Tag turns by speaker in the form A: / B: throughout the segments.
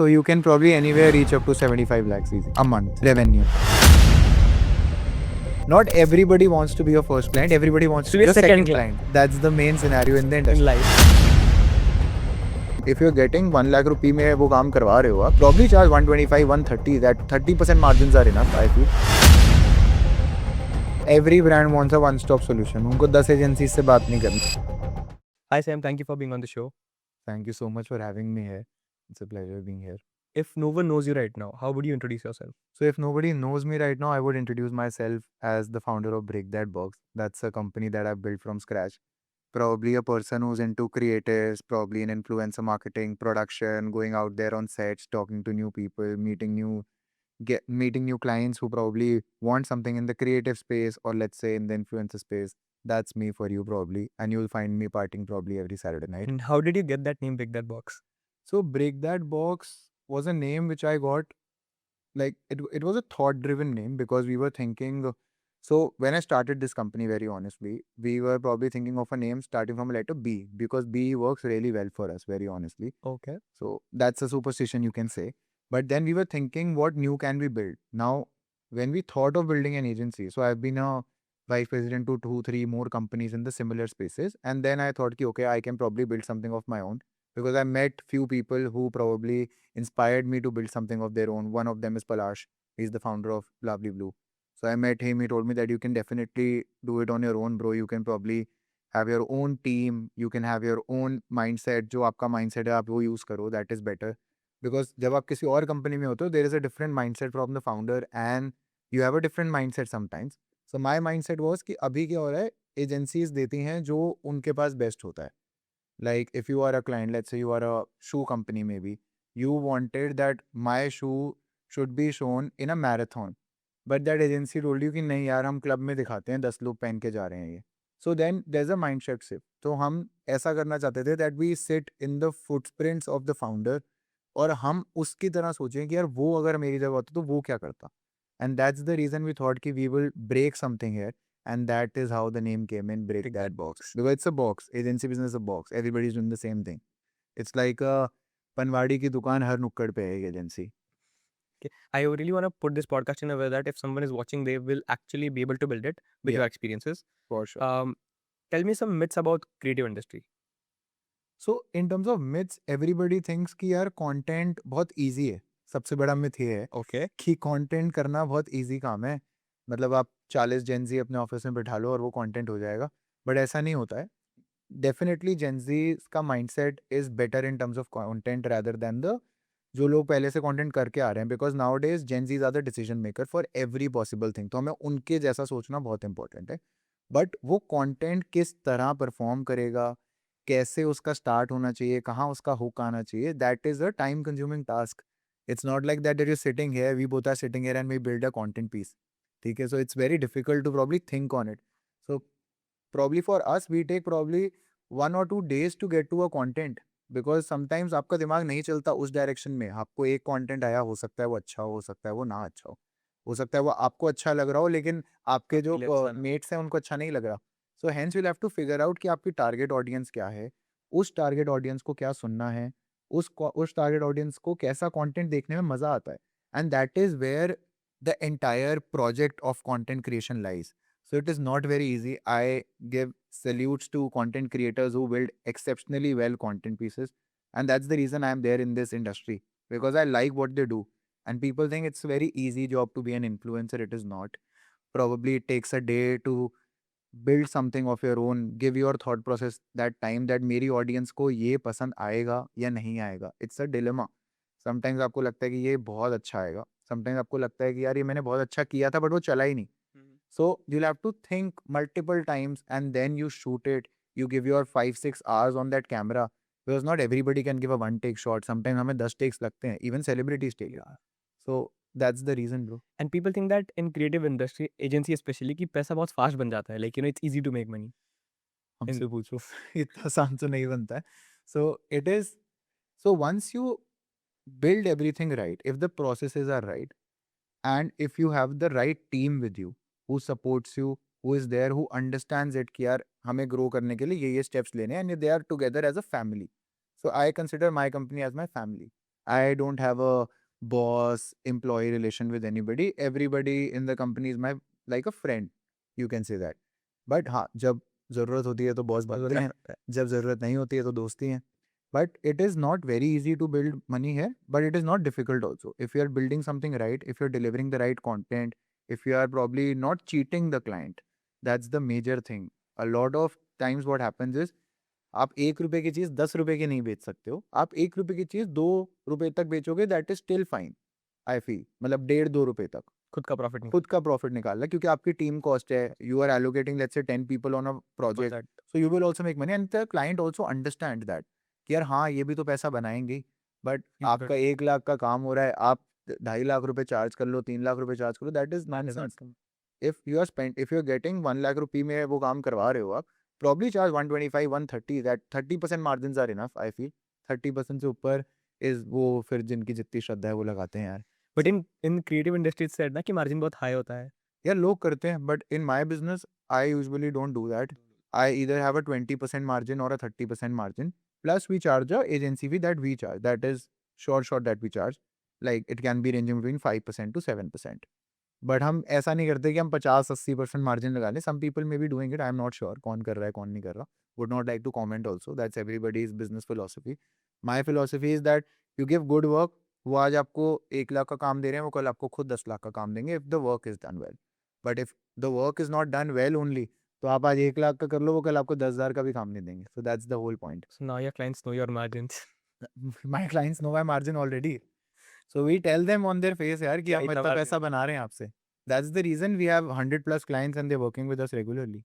A: So you can probably anywhere reach up to 75 lakhs easy a month revenue. Not everybody wants to be your first client. Everybody wants to be your second client. That's the main scenario in the
B: in
A: industry.
B: life.
A: If you're getting 1 lakh rupee में वो काम करवा रहे हो आप, probably charge 125, 130. That 30% margins are enough, I feel. Every brand wants a one-stop solution. उनको 10 agencies से बात नहीं करनी.
B: Hi Sam, thank you for being on the show.
A: Thank you so much for having me here. It's a pleasure being here.
B: If no one knows you right now, how would you introduce yourself?
A: So if nobody knows me right now, I would introduce myself as the founder of Break That Box. That's a company that I've built from scratch. Probably a person who's into creatives, probably in influencer marketing, production, going out there on sets, talking to new people, meeting new clients who probably want something in the creative space or let's say in the influencer space. That's me for you probably, and you'll find me partying probably every Saturday night.
B: And how did you get that name, Break That Box?
A: So Break That Box was a name which I got, like it was a thought driven name because we were thinking. So when I started this company, very honestly, we were probably thinking of a name starting from a letter B because B works really well for us, very honestly.
B: Okay.
A: So that's a superstition you can say. But then we were thinking what new can we build? Now, when we thought of building an agency, so I've been a vice president to 2, 3 more companies in the similar spaces. And then I thought, okay, I can probably build something of my own because I met few people who probably inspired me to build something of their own. One of them is Palash. He's the founder of Lovely Blue. So I met him. He told me that you can definitely do it on your own, bro. You can probably have your own team. You can have your own mindset. जो आपका mindset है आप वो use करो. That is better. Because जब आप किसी और company में होते हो, there is a different mindset from the founder and you have a different mindset sometimes. So my mindset was कि अभी क्या हो रहा है, agencies देती हैं जो उनके पास best होता है. Like if you are a client, let's say you are a shoe company maybe, you wanted that my shoe should be shown in a marathon. But that agency told you कि नहीं यार हम club में दिखाते हैं 10 लोग पहन के जा रहे हैं ये. So then there's a mindset shift. तो हम ऐसा करना चाहते थे that we sit in the footprints of the founder और हम उसकी तरह सोचें कि यार वो अगर मेरी जगह होता तो वो क्या करता. And that's the reason we thought कि we will break something here. And that is how the name came in, Break That Box. Because it's a box. Agency business is a box. Everybody's doing the same thing. It's like a पनवाड़ी की दुकान हर नुक्कड़ पे है एक agency.
B: Okay. I really want to put this podcast in a way that if someone is watching, they will actually be able to build it with
A: Yeah.
B: your experiences.
A: For sure.
B: Tell me some myths about creative industry.
A: So in terms of myths, everybody thinks कि यार content बहुत easy है. सबसे बड़ा myth ये है
B: Okay.
A: कि content करना बहुत easy काम है. मतलब आप 40 Gen Z अपने ऑफिस में बिठा लो और वो content हो जाएगा. बट ऐसा नहीं होता है. Definitely Gen Z का mindset is better in terms of content rather than the जो लोग पहले से कंटेंट करके आ रहे हैं because nowadays Gen Zs are the decision maker for every possible thing. तो हमें उनके जैसा सोचना बहुत इंपॉर्टेंट है. बट वो कंटेंट किस तरह परफॉर्म करेगा, कैसे उसका स्टार्ट होना चाहिए, कहाँ उसका हुक आना चाहिए, that is a time consuming task. It's not like that that you sitting here, we both are sitting here and we build a content piece. ठीक है. So it's very difficult to probably think on it. So probably for us we take probably 1 or 2 days to get to a content. Because sometimes आपका दिमाग नहीं चलता उस direction में. आपको एक कंटेंट आया, हो सकता है वो अच्छा हो सकता है वो ना अच्छा हो सकता है वो आपको अच्छा लग रहा हो लेकिन आपके जो
B: आपके लिए अच्छा ना।
A: मेट्स हैं उनको अच्छा नहीं लग रहा. So hence you have to figure out कि आपकी टारगेट ऑडियंस क्या है, उस टारगेट ऑडियंस को क्या सुनना है, उस टारगेट ऑडियंस को कैसा कंटेंट देखने में मजा आता है. And that is where the entire project of content creation lies. So it is not very easy. I give salutes to content creators who build exceptionally well content pieces. And that's the reason I am there in this industry because I like what they do. And people think it's a very easy job to be an influencer. It is not. Probably it takes a day to build something of your own, give your thought process that time that मेरी audience को ये पसंद आएगा या नहीं आएगा. It's a dilemma. Sometimes आपको लगता है कि ये बहुत अच्छा आएगा. Sometimes आपको लगता है कि यार ये मैंने बहुत अच्छा किया था but वो चला ही नहीं. So you'll have to think multiple times and then you shoot it. You give your 5, 6 hours on that camera because not everybody can give a one take shot. Sometimes हमें 10 takes लगते हैं. Even celebrities take it. So that's the reason, bro.
B: And people think that in creative industry, agency especially, कि पैसा बहुत fast बन जाता है. Like it's easy to make money.
A: हमसे पूछो. इतना आसान तो नहीं बनता है. So it is. So once you build everything right, if the processes are right, and if you have the right team with you who supports you, who is there, who understands it कि यार हमें grow करने के लिए ये steps लेने हैं and they are together as a family. So I consider my company as my family. I don't have a boss employee relation with anybody. Everybody in the company is my like a friend. You can say that. But हाँ, जब जरूरत होती है तो boss बनते हैं, जब जरूरत नहीं होती है तो दोस्ती हैं. But it is not very easy to build money here, but it is not difficult also. If you are building something right, if you're delivering the right content, if you are probably not cheating the client, that's the major thing. A lot of times what happens is आप 1 रुपए की चीज़ 10 रुपए की नहीं बेच सकते हो. आप 1 रुपए की चीज़ 2 रुपए तक बेचोगे, that is still fine, I feel. मतलब 1.5-2 रुपए तक.
B: खुद का प्रॉफिट
A: खुद का प्रॉफिट निकालना है, क्योंकि आपकी टीम कॉस्ट है. You are allocating let's say 10 people on a project,
B: that.
A: So you will also make money and the client also understand that कि यार हाँ, ये भी तो पैसा बनाएंगे ही. बट आपका 1 लाख का काम हो रहा है, आप 2.5 लाख रुपए चार्ज कर लो, 3 लाख रुपए चार्ज करो, that is nonsense. If you are getting 1 lakh रुपए में वो काम करवा रहे हो आप, probably charge 125 130, that 30% margins are enough, I feel. 30% से ऊपर is वो फिर जिनकी जितनी श्रद्धा है वो लगाते हैं यार.
B: But in creative industries said ना कि मार्जिन बहुत हाई होता है.
A: यार लोग करते हैं, but in my business I usually don't do that. I either have a 20% margin or a 30% margin, plus we charge a agency fee that we charge, that is short that we charge, like it can be ranging between 5% to 7%. But हम ऐसा नहीं करते कि हम 50-80% margin लगा लें. Some people may be doing it, I am not sure कौन कर रहा है कौन नहीं कर रहा. Would not like to comment also, that's everybody's business philosophy. My philosophy is that you give good work. वो आज आपको 1 लाख का काम दे रहे हैं, वो कल आपको खुद 10 लाख का काम देंगे if the work is done well. But if the work is not done well only, तो आप आज 1 लाख का कर लो, वो कल आपको 10,000 का भी काम नहीं देंगे. So that's the whole point.
B: So now your clients know your margins.
A: My clients know my margin already. So we tell them on their face यार कि
B: क्या
A: हम
B: इतना
A: इतना
B: margin?
A: पैसा बना रहे हैं आपसे. That's the reason we have 100 plus clients and they're working with us regularly.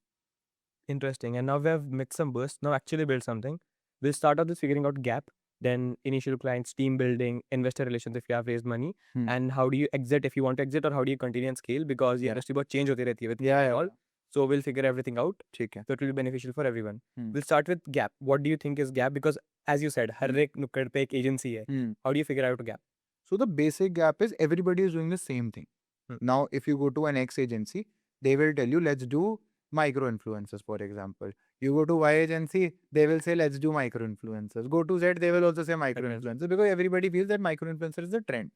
B: Interesting. And now we have mixed some bursts. Now actually build something. We'll start off with figuring out gap, then initial clients, team building, investor relations if you have raised money, and how do you exit if you want to exit, or how do you continue and scale, because the
A: Yeah.
B: industry बहुत change होती रहती है with
A: Yeah,
B: all. So we'll figure everything out.
A: ठीक है.
B: So it will be beneficial for everyone.
A: Hmm.
B: We'll start with gap. What do you think is gap? Because as you said, हर एक नुक्कड़ पे एक agency है. How do you figure out a gap?
A: So the basic gap is everybody is doing the same thing. Now, if you go to an X agency, they will tell you, let's do micro influencers, for example. You go to Y agency, they will say, let's do micro influencers. Go to Z, they will also say micro influencers, because everybody feels that micro influencer is the trend.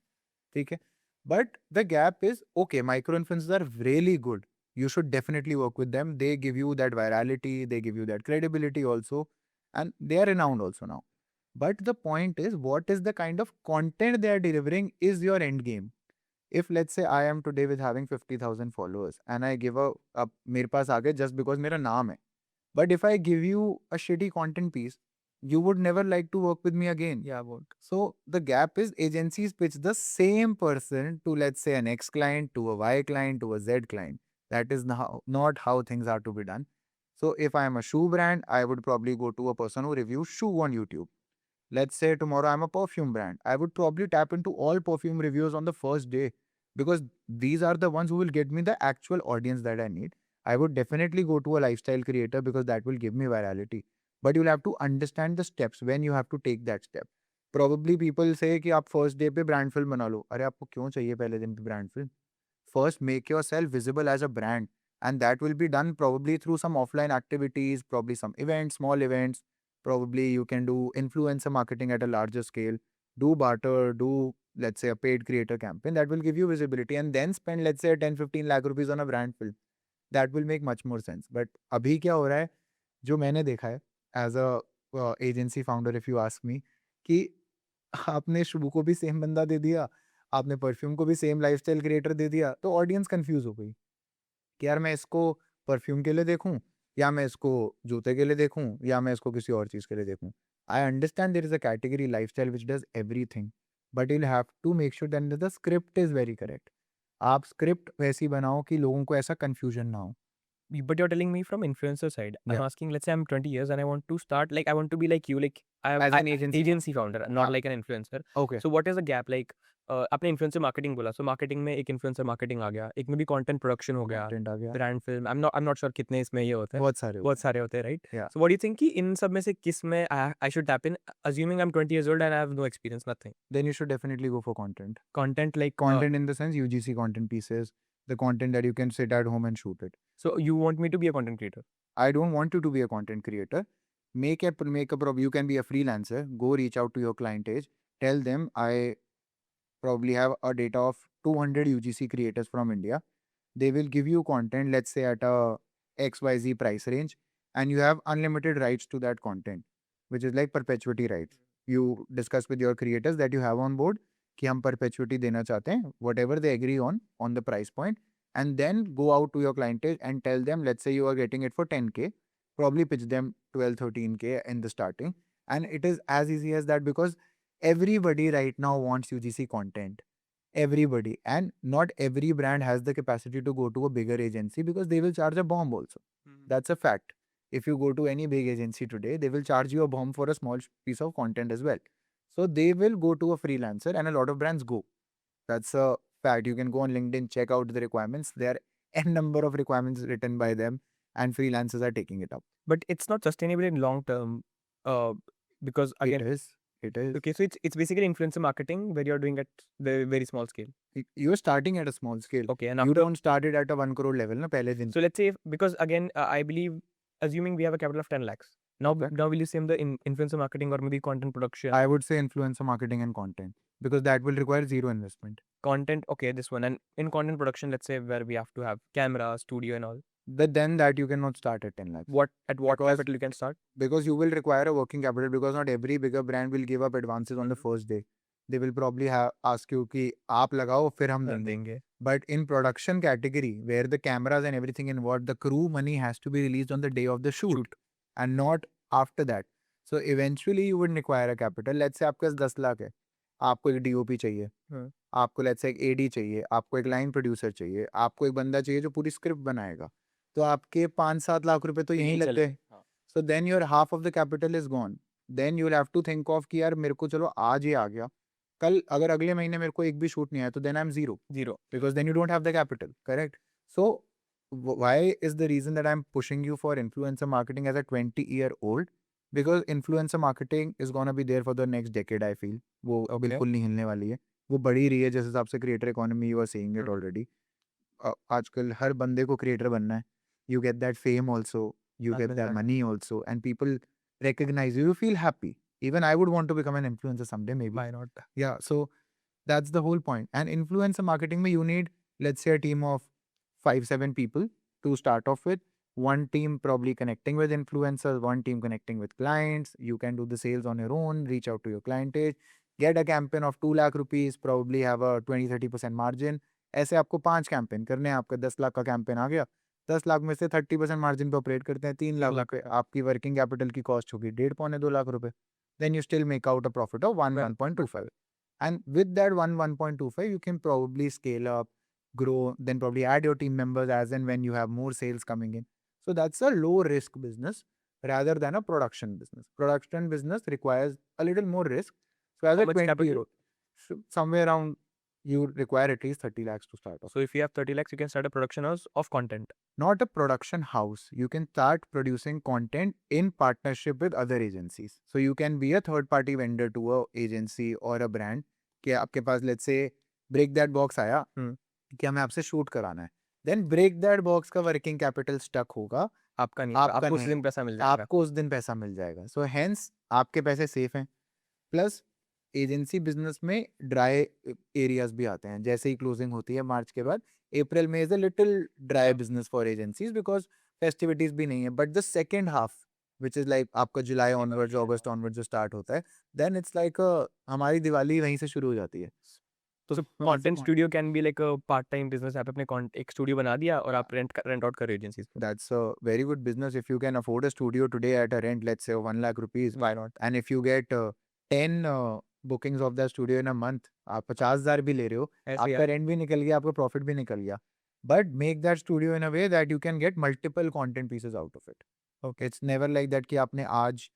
A: Okay? But the gap is, okay, micro influencers are really good. You should definitely work with them. They give you that virality, they give you that credibility also, and they are renowned also now. But the point is, what is the kind of content they are delivering is your end game. If let's say I am today with having 50,000 followers and I give a मेरे पास आ गए just because मेरा नाम है. But if I give you a shitty content piece, you would never like to work with me again.
B: Yeah, what?
A: So the gap is agencies pitch the same person to, let's say, an X client, to a Y client, to a Z client. That is not how things are to be done. So if I am a shoe brand, I would probably go to a person who reviews shoe on YouTube. Let's say tomorrow I'm a perfume brand. I would probably tap into all perfume reviews on the first day, because these are the ones who will get me the actual audience that I need. I would definitely go to a lifestyle creator because that will give me virality. But you'll have to understand the steps when you have to take that step. Probably people say कि आप first day पे brand film बना लो. अरे आपको क्यों चाहिए पहले दिन पे brand film? First make yourself visible as a brand, and that will be done probably through some offline activities, probably some events, small events. Probably you can do influencer marketing at a larger scale, do barter, do, let's say, a paid creator campaign that will give you visibility, and then spend, let's say, 10-15 lakh rupees on a brand film. That will make much more sense. But अभी क्या हो रहा है, जो मैंने देखा है as a agency founder, if you ask me, कि आपने शू को भी सेम बंदा दे दिया, आपने परफ्यूम को भी सेम लाइफस्टाइल क्रिएटर दे दिया, तो ऑडियंस कंफ्यूज हो गई कि यार मैं इसको परफ्यूम के लिए देखूं, या मैं इसको जूते के लिए देखूं, या मैं इसको किसी और चीज के लिए देखूं. I understand there is a category lifestyle which does everything, but you have to make sure that the script is very correct. आप स्क्रिप्ट वैसी बनाओ कि लोगों को ऐसा कंफ्यूजन ना हो.
B: But you're telling me from influencer side. I'm
A: Yeah.
B: asking, let's say I'm 20 years and I want to start, like I want to be like you, like
A: As an agency
B: agency founder, not
A: हाँ.
B: like an influencer.
A: Okay.
B: So what is the gap? Like आपने influencer marketing बोला, so marketing में एक influencer marketing आ गया, एक में भी content production हो गया,
A: Content आ गया,
B: brand film. I'm not sure कितने इसमें ये होते हैं.
A: बहुत सारे
B: होते हैं, right?
A: Yeah.
B: So what do you think कि इन सब में से किस में I should tap in, assuming I'm 20 years old and I have no experience, nothing.
A: Then you should definitely go for content.
B: Content like
A: Content in the sense UGC content pieces, the content that you can sit at home and shoot it.
B: So you want me to be a content creator?
A: I don't want you to be a content creator. You can be a freelancer. Go reach out to your client age. tell them I probably have a data of 200 UGC creators from India. They will give you content, let's say at a XYZ price range, and you have unlimited rights to that content, which is like perpetuity rights. You discuss with your creators that you have on board कि हम perpetuity देना चाहते हैं, whatever they agree on the price point, and then go out to your clientele and tell them, let's say you are getting it for 10K, probably pitch them 12, 13K in the starting. And it is as easy as that because everybody right now wants UGC content. Everybody. And not every brand has the capacity to go to a bigger agency because they will charge a bomb also. That's a fact. If you go to any big agency today, they will charge you a bomb for a small piece of content as well. So they will go to a freelancer, and a lot of brands go. That's a fact. You can go on LinkedIn, check out the requirements. There are n number of requirements written by them, and freelancers are taking it up.
B: But it's not sustainable in long term, because again,
A: It is. It is.
B: okay, so it's basically influencer marketing where you're doing at very very small scale.
A: You're starting at a small scale.
B: Okay, and
A: You
B: after,
A: don't start it at a 1 crore level, na, pehle din.
B: so let's say because again, I believe, assuming we have a capital of 10 lakhs. Now will you say the influencer marketing or maybe content production?
A: I would say influencer marketing and content because that will require zero investment.
B: Content, okay, this one. And in content production, let's say where we have to have camera, studio and all.
A: But then that you cannot start at 10 lakhs.
B: What
A: Because-
B: capital you can start?
A: Because you will require a working capital because not every bigger brand will give up advances on the first day. They will probably ask you कि आप लगाओ फिर हम देंगे.
B: देंगे.
A: But in production category where the cameras and everything involved, the crew money has to be released on the day of the shoot and not after that. So eventually you would require a capital. Let's say आपके पास 10 लाख है, आपको एक DOP चाहिए, आपको let's say एक AD चाहिए, आपको एक लाइन प्रोड्यूसर चाहिए, आपको एक बंदा चाहिए जो पूरी स्क्रिप्ट बनाएगा, तो आपके 5-7 लाख रुपए तो यहीं लगते हैं. So then your half of the capital is gone. Then you'll have to think of कि यार मेरे को चलो आज ये आ गया, कल अगर अगले महीने मेरे को एक भी शूट नहीं आया तो then I'm zero because then you don't have the capital, correct? So why is the reason that I'm pushing you for influencer marketing as a 20-year-old? Because influencer marketing is gonna be there for the next decade, I feel. वो बिल्कुल नहीं हिलने वाली है. वो बढ़ी रही है जिस हिसाब से creator economy you are seeing it already. आजकल हर बंदे को creator बनना है. You get that fame also. You get that money also, and people recognize you. You feel happy. Even I would want to become an influencer someday, maybe.
B: Why not?
A: Yeah, so that's the whole point. And influencer marketing, you need, let's say, a team of 5-7 people to start off with. One team probably connecting with influencers, one team connecting with clients. You can do the sales on your own, reach out to your clientage, get a campaign of 2 lakh rupees, probably have a 20-30% margin. ऐसे आपको 5 campaign करने हैं, आपका 10 लाख का campaign आ गया, 10 लाख में से 30% margin पे ऑपरेट करते हैं, 3 लाख रुपए आपकी वर्किंग कैपिटल की कॉस्ट होगी 1.5-2 लाख रुपए. Then you still make out a profit of 1.25. And with that 1.25, you can probably scale up, grow, then probably add your team members as and when you have more sales coming in. So that's a low risk business rather than a production business. Production business requires a little more risk. So as
B: How
A: a
B: much
A: 20
B: capital?
A: year old, somewhere around you require at least 30 lakhs to start off.
B: So if you have 30 lakhs, you can start a production house of content.
A: Not a production house. You can start producing content in partnership with other agencies. So you can be a third party vendor to a agency or a brand. कि आपके पास let's say break that box आया कि हमें आपसे shoot कराना है. Then break that box का working capital stuck होगा.
B: आपका नहीं,
A: आपका
B: आपको उस
A: नहीं.
B: दिन पैसा मिल जाएगा.
A: आपको उस दिन पैसा मिल जाएगा. So hence आपके पैसे सेफ हैं. प्लस एजेंसी बिजनेस में ड्राई एरियाज भी आते हैं. जैसे ही क्लोजिंग होती है मार्च के बाद, अप्रैल में is a little dry business for agencies because festivities भी नहीं है. But the second half which is like आपका जुलाई ऑनवर्ड्स, अगस्त ऑनवर्ड्स जो स्टार्ट होता है, देन इट्स लाइक हमारी दिवाली वहीं से शुरू हो जाती है.
B: तो content studio can be like a part time business. आप अपने एक स्टूडियो बना दिया और आप रेंट आउट कर एजेंसीज को.
A: That's a very good business if you can afford a studio today at a rent, let's say 1 lakh rupees.
B: Why not?
A: And if you get 10 bookings of that studio in a month, आप 50,000 भी ले रहे हो,
B: ऐसे
A: आपका
B: यार.
A: Rent भी निकल गया, आपका प्रॉफिट भी निकल गया. But make that studio in a way that you can get multiple content pieces out of it.
B: Okay.
A: It's never like that कि आपने आज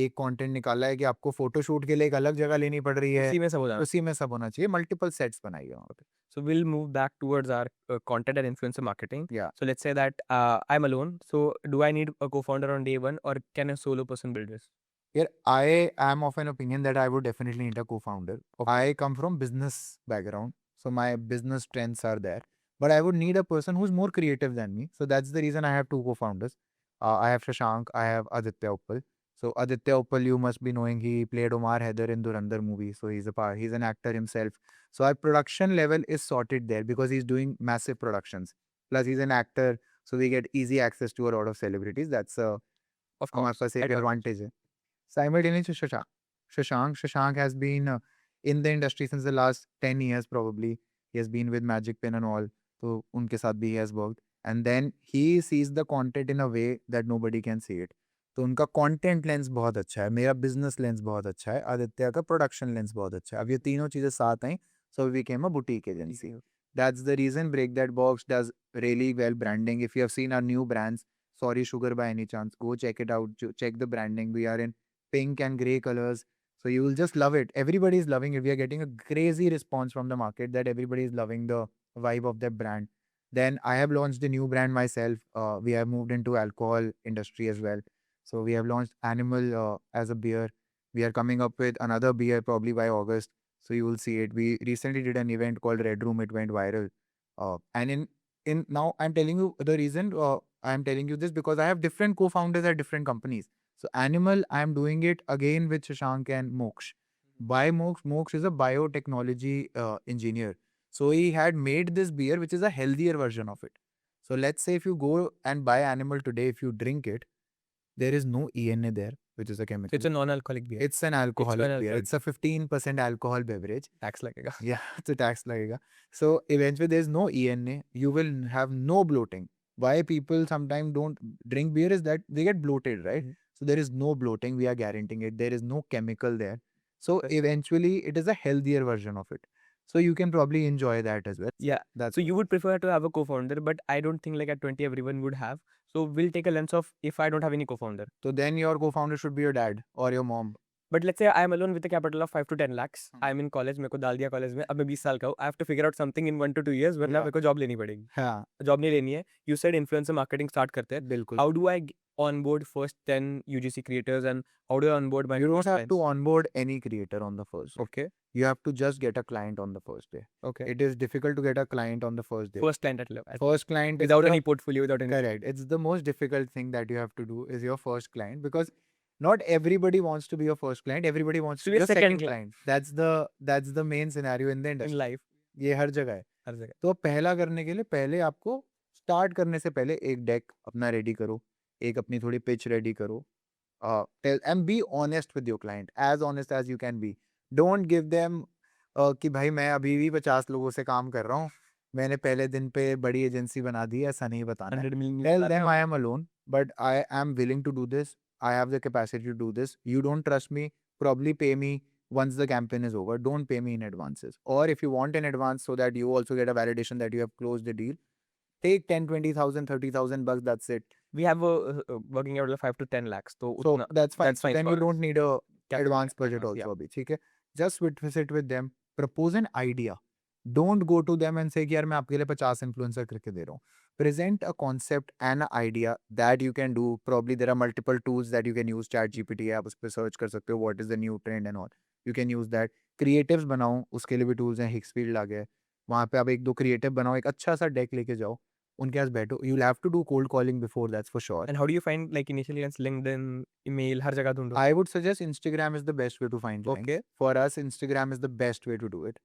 A: एक कंटेंट निकाला है कि आपको फोटोशूट के लिए एक अलग जगह लेनी पड़ रही है,
B: उसी में सब हो जाना.
A: उसी में सब होना चाहिए. मल्टीपल सेट्स बनाइए वहाँ पे.
B: So we'll move back towards our content and influencer marketing.
A: Yeah.
B: So let's say that I'm alone. So do I need a co-founder on day one, or can a solo person build this?
A: Here, I am of an opinion that I would definitely need a co-founder. I come from business background, so my business strengths are there. But I would need a person who's more creative than me. So that's the reason I have two co-founders. I have Shashank, I have Aditya Uppal. So Aditya Uppal, you must be knowing, he played Omar Haider in Durandar movie. So he's an actor himself. So our production level is sorted there because he's doing massive productions. Plus he's an actor, so we get easy access to a lot of celebrities. That's
B: Of
A: हमारे
B: course.
A: पास एक
B: Advantage.
A: advantage है. Simultaneously, Shashank has been in the industry since the last 10 years probably. He has been with Magic Pen and all. So उनके साथ भी he has worked. And then he sees the content in a way that nobody can see it. तो उनका content lens बहुत अच्छा है, मेरा business lens बहुत अच्छा है, आदित्य का production lens बहुत अच्छा है. अब ये तीनों चीजें साथ आई, so we became a boutique agency. That's the reason Break That Box does really well branding. If you have seen our new brands, Sorry Sugar by any chance, go check it out. Check the branding. We are in pink and gray colors. So you will just love it. Everybody is loving it. We are getting a crazy response from the market that everybody is loving the vibe of that brand. Then I have launched a new brand myself. We have moved into alcohol industry as well. So we have launched Animal as a beer. We are coming up with another beer probably by August. So you will see it. We recently did an event called Red Room. It went viral. And in now I'm telling you the reason I'm telling you this because I have different co-founders at different companies. So Animal, I'm doing it again with Shashank and Moksh. By Moksh, Moksh is a biotechnology engineer. So he had made this beer, which is a healthier version of it. So let's say if you go and buy Animal today, if you drink it, there is no ENA there, which is a
B: So
A: chemical.
B: it's a non-alcoholic beer.
A: It's an alcoholic beer.
B: non-alcoholic.
A: It's a 15% alcohol beverage.
B: Tax लगेगा.
A: Yeah, it's a tax lagega. So eventually there's no ENA. You will have no bloating. Why people sometimes don't drink beer is that they get bloated, right?
B: Mhm.
A: So there is no bloating. We are guaranteeing it. There is no chemical there. So
B: Okay.
A: eventually it is a healthier version of it. So you can probably enjoy that as well.
B: Yeah.
A: That's
B: So you would prefer to have a co-founder, but I don't think like at 20 everyone would have. So we'll take a lens of if I don't have any co-founder.
A: so then your co-founder should be your dad or your mom.
B: But let's say I am alone with a capital of 5 to 10 lakhs.
A: Hmm.
B: I'm in college, मेरे को डाल दिया college में, अब मैं 20 साल का हूँ. I have to figure out something in 1 to 2 years, वरना
A: Yeah.
B: मेरे को job लेनी पड़ेगी.
A: हाँ,
B: Job नहीं लेनी है. You said influencer marketing start करते हैं.
A: बिल्कुल.
B: How do I onboard first 10 UGC creators and how do I onboard my
A: You don't
B: first
A: have
B: clients?
A: to onboard any creator on the first day.
B: Okay.
A: You have to just get a client on the first day.
B: Okay.
A: It is difficult to get a client on the first day.
B: First client at level.
A: First client is
B: Without
A: the-
B: any portfolio, without any.
A: correct. It's the most difficult thing that you have to do is your first client because not everybody wants to be your first client. Everybody wants to be your second client. That's the main scenario in the
B: In
A: industry.
B: life.
A: ये हर जगह है.
B: हर जगह.
A: तो पहला करने के लिए पहले आपको स्टार्ट करने से पहले एक डेक अपना रेडी करो, एक अपनी थोड़ी पिच रेडी करो. Tell and be honest with your client, as honest as you can be. Don't give them कि भाई मैं अभी भी 50 लोगों से काम कर रहा हूँ, मैंने पहले दिन पे बड़ी एजेंसी बना दी, ऐसा नहीं बताना है.
B: 100 million.
A: Tell them I am alone, but I am willing to do this. I have the capacity to do this. You don't trust me, probably pay me once the campaign is over. Don't pay me in advances. Or if you want an advance so that you also get a validation that you have closed the deal, take 10, 20,000, 30,000 bucks. That's it.
B: We have a working capital of 5 to 10 lakhs. So
A: So that's fine.
B: that's fine
A: Then
B: for
A: you
B: us.
A: don't need a
B: Capital
A: advance
B: capital
A: budget
B: advance, yeah.
A: also अभी, ठीक है? Just sit with them, propose an idea. Don't go to them and say कि यार मैं आपके लिए 50 influencer करके दे रहा हूँ. Present a concept and an idea that you can do. Probably there are multiple tools that you can use. ChatGPT है, आप उस पर search कर सकते हो. What is the new trend and all. You can use that. Creatives बनाओ, उसके लिए भी tools हैं. Hixfield आ गया है. वहाँ पे आप एक दो creative बनाओ, एक अच्छा सा deck लेके जाओ. उनके पास बैठो. You'll have to do cold calling before, that's for sure.
B: And how do you find like initially on LinkedIn, email, हर जगह ढूंढो?
A: I would suggest Instagram is the best way to find clients.
B: Okay.
A: For us, Instagram is the best way to do it.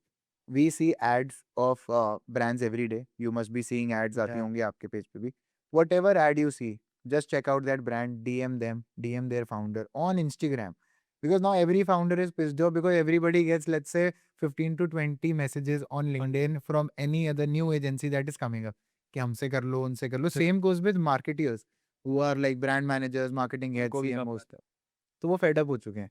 A: We see ads of brands every day. You must be seeing ads आती
B: Yeah.
A: होंगी आपके page पे भी. Whatever ad you see, just check out that brand, DM them, DM their founder on Instagram. Because now every founder is pissed off because everybody gets, let's say, 15 to 20 messages on LinkedIn from any other new agency that is coming up. कि हमसे कर लो, उनसे कर लो. Same goes with marketeers who are like brand managers, marketing heads,
B: उनको भी काम
A: CMOs.
B: आता है.
A: तो वो फेड अप हो चुके हैं.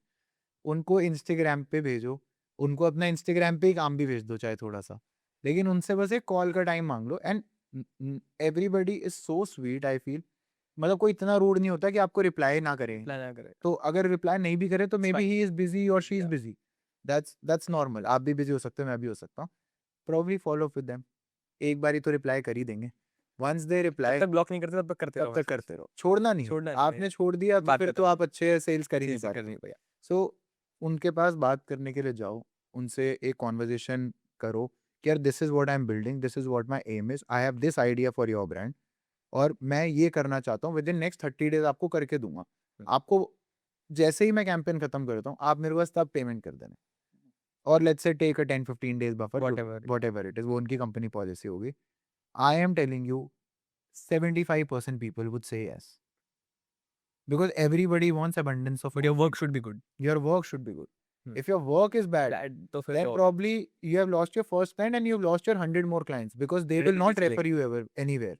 A: उनको इंस्टाग्राम पे भेजो, उनको अपना इंस्टाग्राम पे ही काम भी भेज दो चाहे थोड़ा सा, लेकिन उनसे बस एक कॉल का टाइम मांग लो. And everybody is so sweet, I feel. मतलब कोई इतना रूड नहीं होता कि आपको रिप्लाई ना करे.
B: Plan ना करे.
A: तो अगर रिप्लाई नहीं भी करे तो may be
B: fine.
A: He is busy और she is
B: Yeah.
A: Busy. That's normal. आप भी बिजी हो सकते हो, मैं भी हो सकता हूँ. Probably follow up with them. एक बारी तो रिप्लाई कर ही देंगे. वंस दे
B: जब
A: रिप्लाई
B: तक ब्लॉक नहीं करते तब तक करते
A: तब
B: रहो.
A: तक करते रहो. छोड़ना नहीं.
B: छोड़ना नहीं है.
A: आपने छोड़ दिया तो
B: बात
A: फिर
B: खत्म.
A: तो आप अच्छे सेल्स कर ही नहीं
B: Sales
A: पा रहे.
B: करनी पड़ेगा.
A: सो उनके पास बात करने के लिए जाओ, उनसे एक कॉन्वर्जेशन करो कि यार this is what I am building, this is what my aim is, I have this idea for your brand और मैं ये करना चाहता हूँ. विद इन नेक्स्ट 30 डेज आपको करके दूंगा. आपको जैसे ही मैं कैंपेन खत्म करता हूँ, आप मेरे पास तब पेमेंट कर देना, और let's say take a 10-15 days buffer,
B: Whatever.
A: Whatever it is, वो उनकी कंपनी पॉलिसी होगी. I am telling you 75% people would say yes, because everybody wants abundance of
B: But your
A: content.
B: work should be good.
A: Your work should be good.
B: Hmm.
A: If your work is bad,
B: That तो फिर
A: then
B: तो
A: probably you have lost your first client and you've lost your 100 more clients, because they will not
B: Really
A: refer you ever anywhere.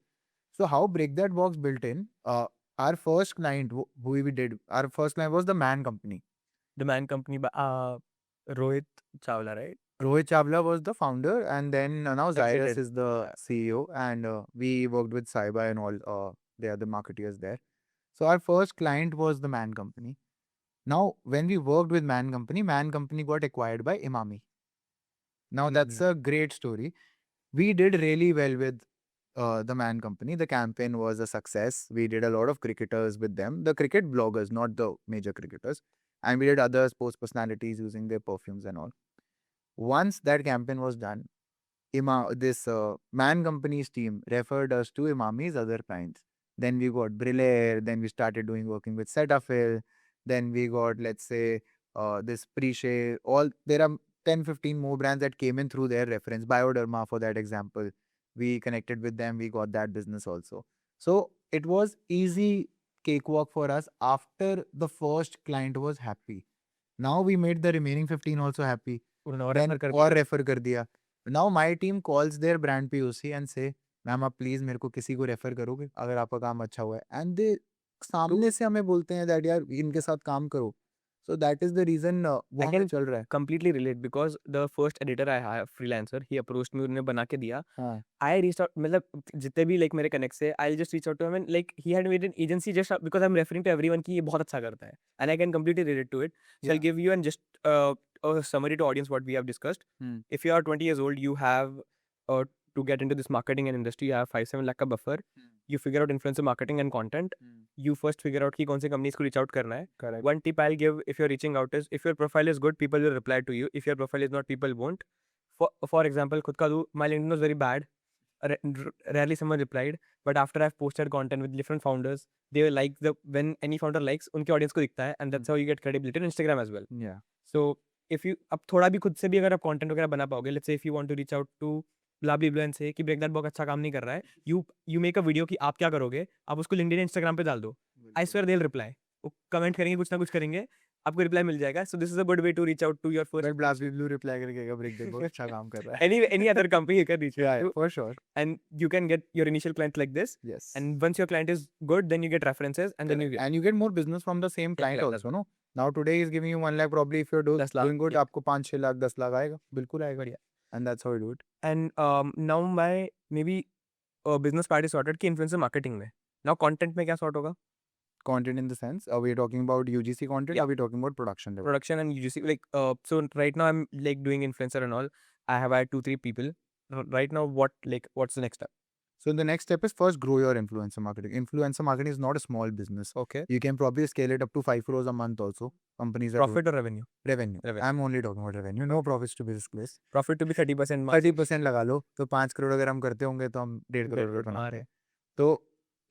A: So how Break That Box built in, our first client who we did, our first client was the Man Company.
B: the Man Company by Rohit Chawla, right?
A: Rohit Chawla was the founder, and then now Zyrus
B: Exited.
A: is the CEO, and we worked with Saiba and all, they are the marketeers there. So our first client was the Man Company. Now, when we worked with Man Company got acquired by Imami. Now, that's a great story. We did really well with the Man Company. The campaign was a success. We did a lot of cricketers with them, the cricket bloggers, not the major cricketers. And we did other sports personalities using their perfumes and all. Once that campaign was done, this Man Company's team referred us to Imami's other clients. Then we got Brillare, then we started working with Cetaphil, then we got, let's say, this Preche, all, there are 10-15 more brands that came in through their reference. Bioderma, for that example, we connected with them, we got that business also. So it was easy cakewalk for us after the first client was happy. Now we made the remaining 15 also happy.
B: उन्होंने और
A: Then
B: refer कर
A: और
B: दिया.
A: Refer कर दिया. Now my team calls their brand POC and say, ma'am आप please मेरे को किसी को रेफर करोगे अगर आपका काम अच्छा हुआ है, एंड दे सामने से हमें बोलते हैं दैट यार इनके साथ काम करो. So that is the reason वो
B: I
A: हमें
B: can
A: चल रहा है.
B: completely relate because the first editor I have freelancer he approached me उन्होंने बना के दिया.
A: हाँ.
B: I reached out मतलब जितने भी like मेरे connects है I'll just reach out to him and like he had made an agency just because I'm referring to everyone कि ये बहुत अच्छा करता है and I can completely relate to it. So I'll
A: Yeah.
B: give you and just a summary to audience what we have discussed.
A: Hmm.
B: If you are 20 years old, you have to get into this marketing and industry, you have 5-7 lakh का buffer. You figure out influencer marketing and content. You first figure out कि कौन से companies को reach out करना है.
A: Correct.
B: One tip I'll give if you're reaching out is if your profile is good, people will reply to you. If your profile is not, people won't. For example, खुद का दूँ, my LinkedIn was very bad. Rarely someone replied, but after I've posted content with different founders, they like when any founder likes, उनके audience को दिखता है, and that's how you get credibility on Instagram as well.
A: Yeah.
B: So if you अब थोड़ा भी खुद से भी अगर आप content वगैरह बना पाओगे, let's say if you want to reach out to blah blah blah and say कि Break That Box अच्छा काम नहीं कर रहा है, you make a video कि आप क्या करोगे, आप उसको LinkedIn Instagram पे डाल दो. I swear they'll reply. वो कमेंट करेंगे, कुछ ना कुछ करेंगे, आपको रिप्लाई मिल जाएगा. So this is a good way to reach out to your first.
A: But blast blue reply करके ब्रेक दैट बहुत अच्छा काम कर रहा है.
B: any other company you can reach out to,
A: For sure.
B: and you can get your initial client like this.
A: Yes.
B: And once your client is good, then you get references, and then you get
A: and you get more business from the same client
B: Yeah, that's
A: also, no? Now today is giving you 1 lakh, probably if you're
B: 10 lakh,
A: doing good,
B: yeah.
A: आपको 5-6 लाख 10 लाख आएगा, बिल्कुल आएगा.
B: बढ़िया.
A: And that's how we do it.
B: And now my maybe business part is sorted कि influencer marketing में. Now content में क्या sort होगा?
A: Content in the sense, are we talking about UGC content?
B: Yeah.
A: Are we talking about production level?
B: Production and UGC, like so right now I'm like doing influencer and all. I have hired 2-3 people. Right now, what's the next step?
A: So the next step is first grow your influencer marketing. Influencer marketing is not a small business.
B: Okay.
A: You can probably scale it up to 5 crores a month also. Companies are
B: Profit or revenue?
A: revenue.
B: Revenue.
A: I'm only talking about revenue. No profits to be disclosed.
B: Profit to be 30% margin.
A: 30% लगा लो, तो 5 करोड़ अगर हम करते होंगे तो हम 1.5 करोड़ रुपए बना रहे हैं. तो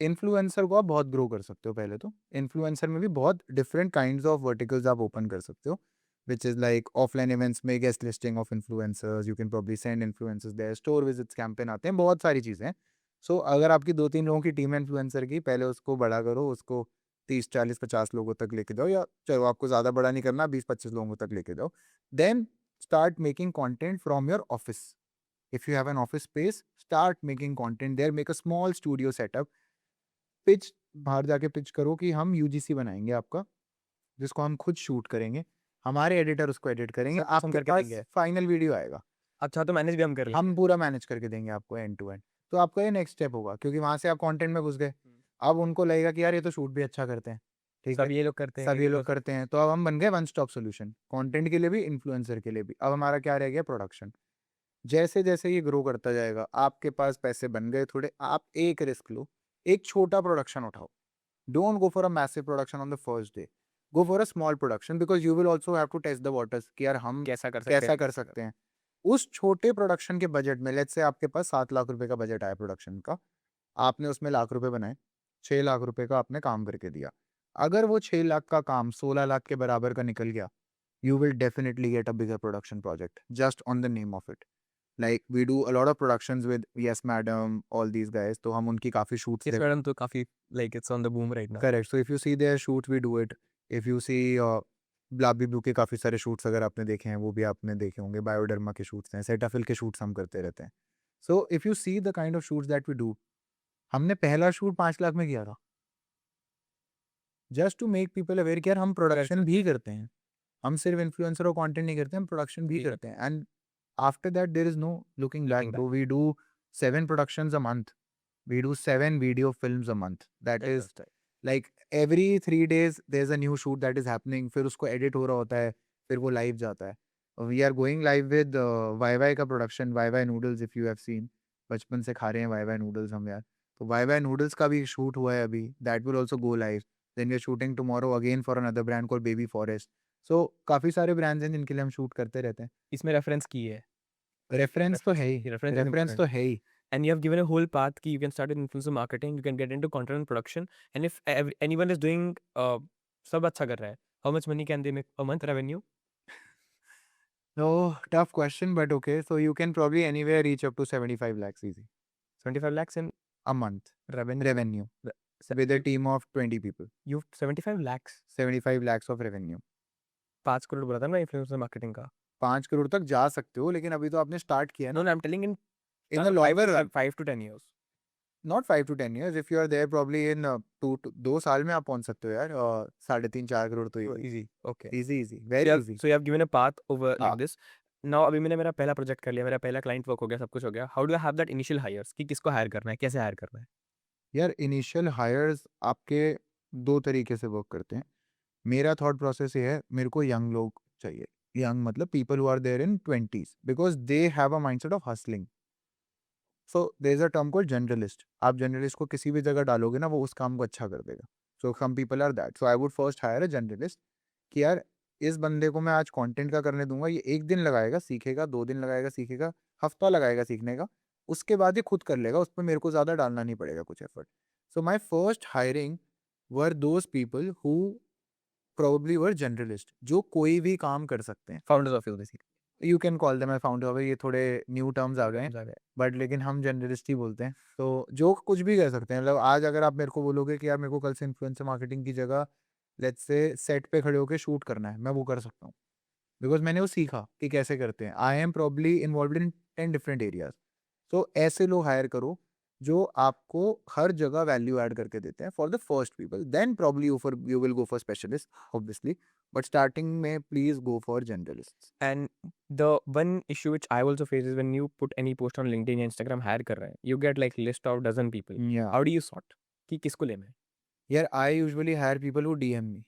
A: इन्फ्लुएंसर को आप बहुत ग्रो कर सकते हो. पहले तो इन्फ्लुएंसर में भी बहुत डिफरेंट काइंड्स ऑफ वर्टिकल्स आप ओपन कर सकते हो, which is like offline events में guest listing of influencers. You can probably send influencers there. Store visits campaign आते हैं, बहुत सारी चीज़ें हैं. सो अगर आपकी 2-3 लोगों की टीम है इन्फ्लुएंसर की, पहले उसको बड़ा करो, उसको 30-40-50 लोगों तक लेके जाओ, या चलो आपको ज़्यादा बड़ा नहीं करना, 20-25 लोगों तक लेके जाओ. Then start making content from your office. If you have an office space, start making content there. Make a small studio setup. Pitch बाहर जाके पिच करो कि हम यूजीसी बनाएंगे आपका, जिसको हम खुद शूट करेंगे, हमारे एडिटर उसको एडिट करेंगे,
B: सब हम
A: आपके
B: करके
A: पास
B: देंगे.
A: फाइनल वीडियो आएगा,
B: अच्छा तो मैनेज भी हम कर लेंगे.
A: हम पूरा मैनेज करके देंगे आपको एंड टू एंड. तो आपका ये नेक्स्ट स्टेप होगा, क्योंकि वहां से आप कंटेंट में घुस गए. अब उनको लगेगा कि यार ये तो शूट भी अच्छा करते हैं, ठीक है,
B: सब ये लोग करते हैं.
A: सब ये लोग करते हैं, तो अब हम बन गए वन स्टॉप सोल्यूशन, कंटेंट के लिए भी, इन्फ्लुएंसर के लिए भी. अब हमारा क्या रह गया, प्रोडक्शन. जैसे जैसे ये ग्रो करता जाएगा, आपके पास पैसे बन गए थोड़े, आप एक रिस्क लो, एक छोटा प्रोडक्शन उठाओ. Don't go for a massive production on the first day. Go for a small production, because you will also have to test the waters कि यार हम
B: कैसा कर सकते
A: हैं. उस छोटे प्रोडक्शन के बजट में, लेट्स से आपके पास 7 लाख रुपए का बजट आया प्रोडक्शन का, आपने उसमें लाख रुपए बनाए, 6 लाख रुपए का आपने काम करके दिया. अगर वो 6 लाख का काम 16 लाख के बराबर का निकल गया, you will definitely get a bigger production project just on the name of it. Like we do a lot of productions with Yes Madam, all these guys. तो हम उनकी काफी shoots
B: Yes,
A: देखते
B: madam, तो काफी like it's on the boom right now.
A: Correct. So if you see their shoots, we do it. If you see ब्लाबी ब्लू के काफी सारे shoots अगर आपने देखे हैं वो भी आपने देखे होंगे. बायोडर्मा के shoots हैं, सेटाफिल के shoots हम करते रहते हैं. So if you see the kind of shoots that we do, हमने पहला shoot 5 लाख में किया था. Just to make people aware कि यार हम production भी करते हैं. हम सिर्फ इन्फ्लुएंसर और कंटेंट नहीं करते, हम प्रोडक्शन भी
B: जी।
A: करते हैं. And after that there is no looking back.
B: Looking
A: bro we do 7 productions a month. We do 7 video films a month. That is like every 3 days there is a new shoot that is happening. फिर उसको edit हो रहा होता है, फिर वो live जाता है. We are going live with Wai Wai का production, Wai Wai noodles. If you have seen, बचपन से खा रहे हैं वाई वाई नूडल्स हम यार. तो वाई वाई नूडल्स का भी शूट हुआ है अभी. That will also go live. Then we are shooting tomorrow again for another brand called Baby Forest. So काफ़ी सारे ब्रांड्स हैं जिनके लिए हम शूट करते रहते हैं.
B: इसमें रेफरेंस की है.
A: रेफरेंस तो है ही,
B: Reference is
A: रेफरेंस
B: important.
A: तो है ही.
B: And you have given a whole path कि you can start with influencer marketing, you can get into content production, and if anyone is doing सब अच्छा कर रहा है, how much money can they make a month revenue?
A: So tough question, but okay. So you can probably anywhere reach up to 75 lakhs easy
B: 75 lakhs in
A: a month
B: revenue.
A: revenue with a team of 20 people.
B: You 75 lakhs.
A: 75 lakhs of revenue.
B: 5 crore बोला था ना influencer marketing का.
A: 5 करोड़ तक जा सकते हो, लेकिन अभी तो आपने स्टार्ट किया
B: No,
A: ना.
B: no, I'm telling in
A: In the longer run,
B: 5 to 10 years.
A: not 5 to 10 years. If you are there probably in 2 साल में आप पहुंच सकते हो यार. 3.5-4 करोड़ तो
B: So easy. Okay.
A: easy, very easy.
B: So you have given a path over
A: हाँ.
B: like this. Now अभी मैंने मेरा पहला प्रोजेक्ट कर लिया, मेरा पहला क्लाइंट वर्क हो गया, सब कुछ हो गया. How do I have that initial hires कि किसको हायर करना है, कैसे हायर करना है?
A: यार इनिशियल हायर्स आपके 2 तरीके से वर्क करते हैं. मेरा थॉट प्रोसेस ये है, मेरे को यंग लोग चाहिए. यंग मतलब people who are there in 20s because they have a mindset of hustling. So there is a term called generalist. आप जनरलिस्ट को किसी भी जगह डालोगे ना, वो उस काम को अच्छा कर देगा. So some people are that. So I would first hire a generalist कि यार इस बंदे को मैं आज कंटेंट का करने दूंगा. ये 1 दिन लगाएगा सीखेगा, 2 दिन लगाएगा सीखेगा, हफ्ता लगाएगा सीखने का. उसके बाद ये खुद कर लेगा. उस पर मेरे को ज़्यादा डालना नहीं पड़ेगा कुछ effort. So my first hiring were those people who probably were generalist, जो कोई भी काम कर सकते हैं.
B: Founders of you basically.
A: You can call them as founder. ये थोड़े न्यू टर्म्स आ गए हैं, बट लेकिन हम जनरलिस्ट ही बोलते हैं. तो जो कुछ भी कर सकते हैं. मतलब आज अगर आप मेरे को बोलोगे कि यार मेरे को कल से इन्फ्लुएंसर मार्केटिंग की जगह लेट्स से सेट पे खड़े होकर शूट करना है, मैं वो कर सकता हूँ. बिकॉज मैंने वो सीखा कि कैसे करते हैं. I am probably involve in 10 different areas. तो ऐसे लोग हायर करो जो आपको हर जगह वैल्यू ऐड करके देते हैं for the first people. Then probably you will go for specialist obviously, but starting में please go for generalist.
B: And the one issue which I also face is when you put any post on LinkedIn या Instagram higher कर रहे हैं, you get like list of dozen people. How do you sort कि किसको लेना है?
A: यार I usually hire people who DM me.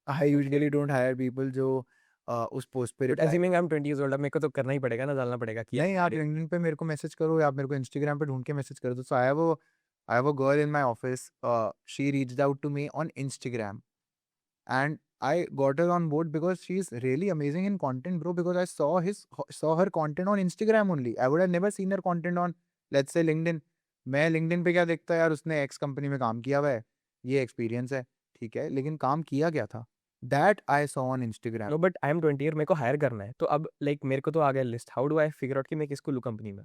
A: I usually don't hire people जो उस पोस्ट पे
B: But
A: reply.
B: assuming I'm 20 years old, अब मेरे को तो करना ही पड़ेगा ना, डालना पड़ेगा कि
A: नहीं, आप लिंक्डइन पे मेरे को मैसेज करो या आप मेरे को इंस्टाग्राम पे ढूंढ के मैसेज कर दो. So I have a girl in my office. She reached out to me on Instagram and I got her on board because she's really amazing in content, bro. Because I saw her content on Instagram only. I would have never seen her content on, let's say, LinkedIn. मैं LinkedIn पे क्या देखता है यार, उसने x company में काम किया हुआ है, ये एक्सपीरियंस है, ठीक है, लेकिन काम किया क्या था. That I saw on Instagram.
B: No but I am 20 year, मेरे को हायर करना है, तो अब लाइक मेरे को तो आ गया list. How do I figure out कि मैं किसको लूँ कंपनी में?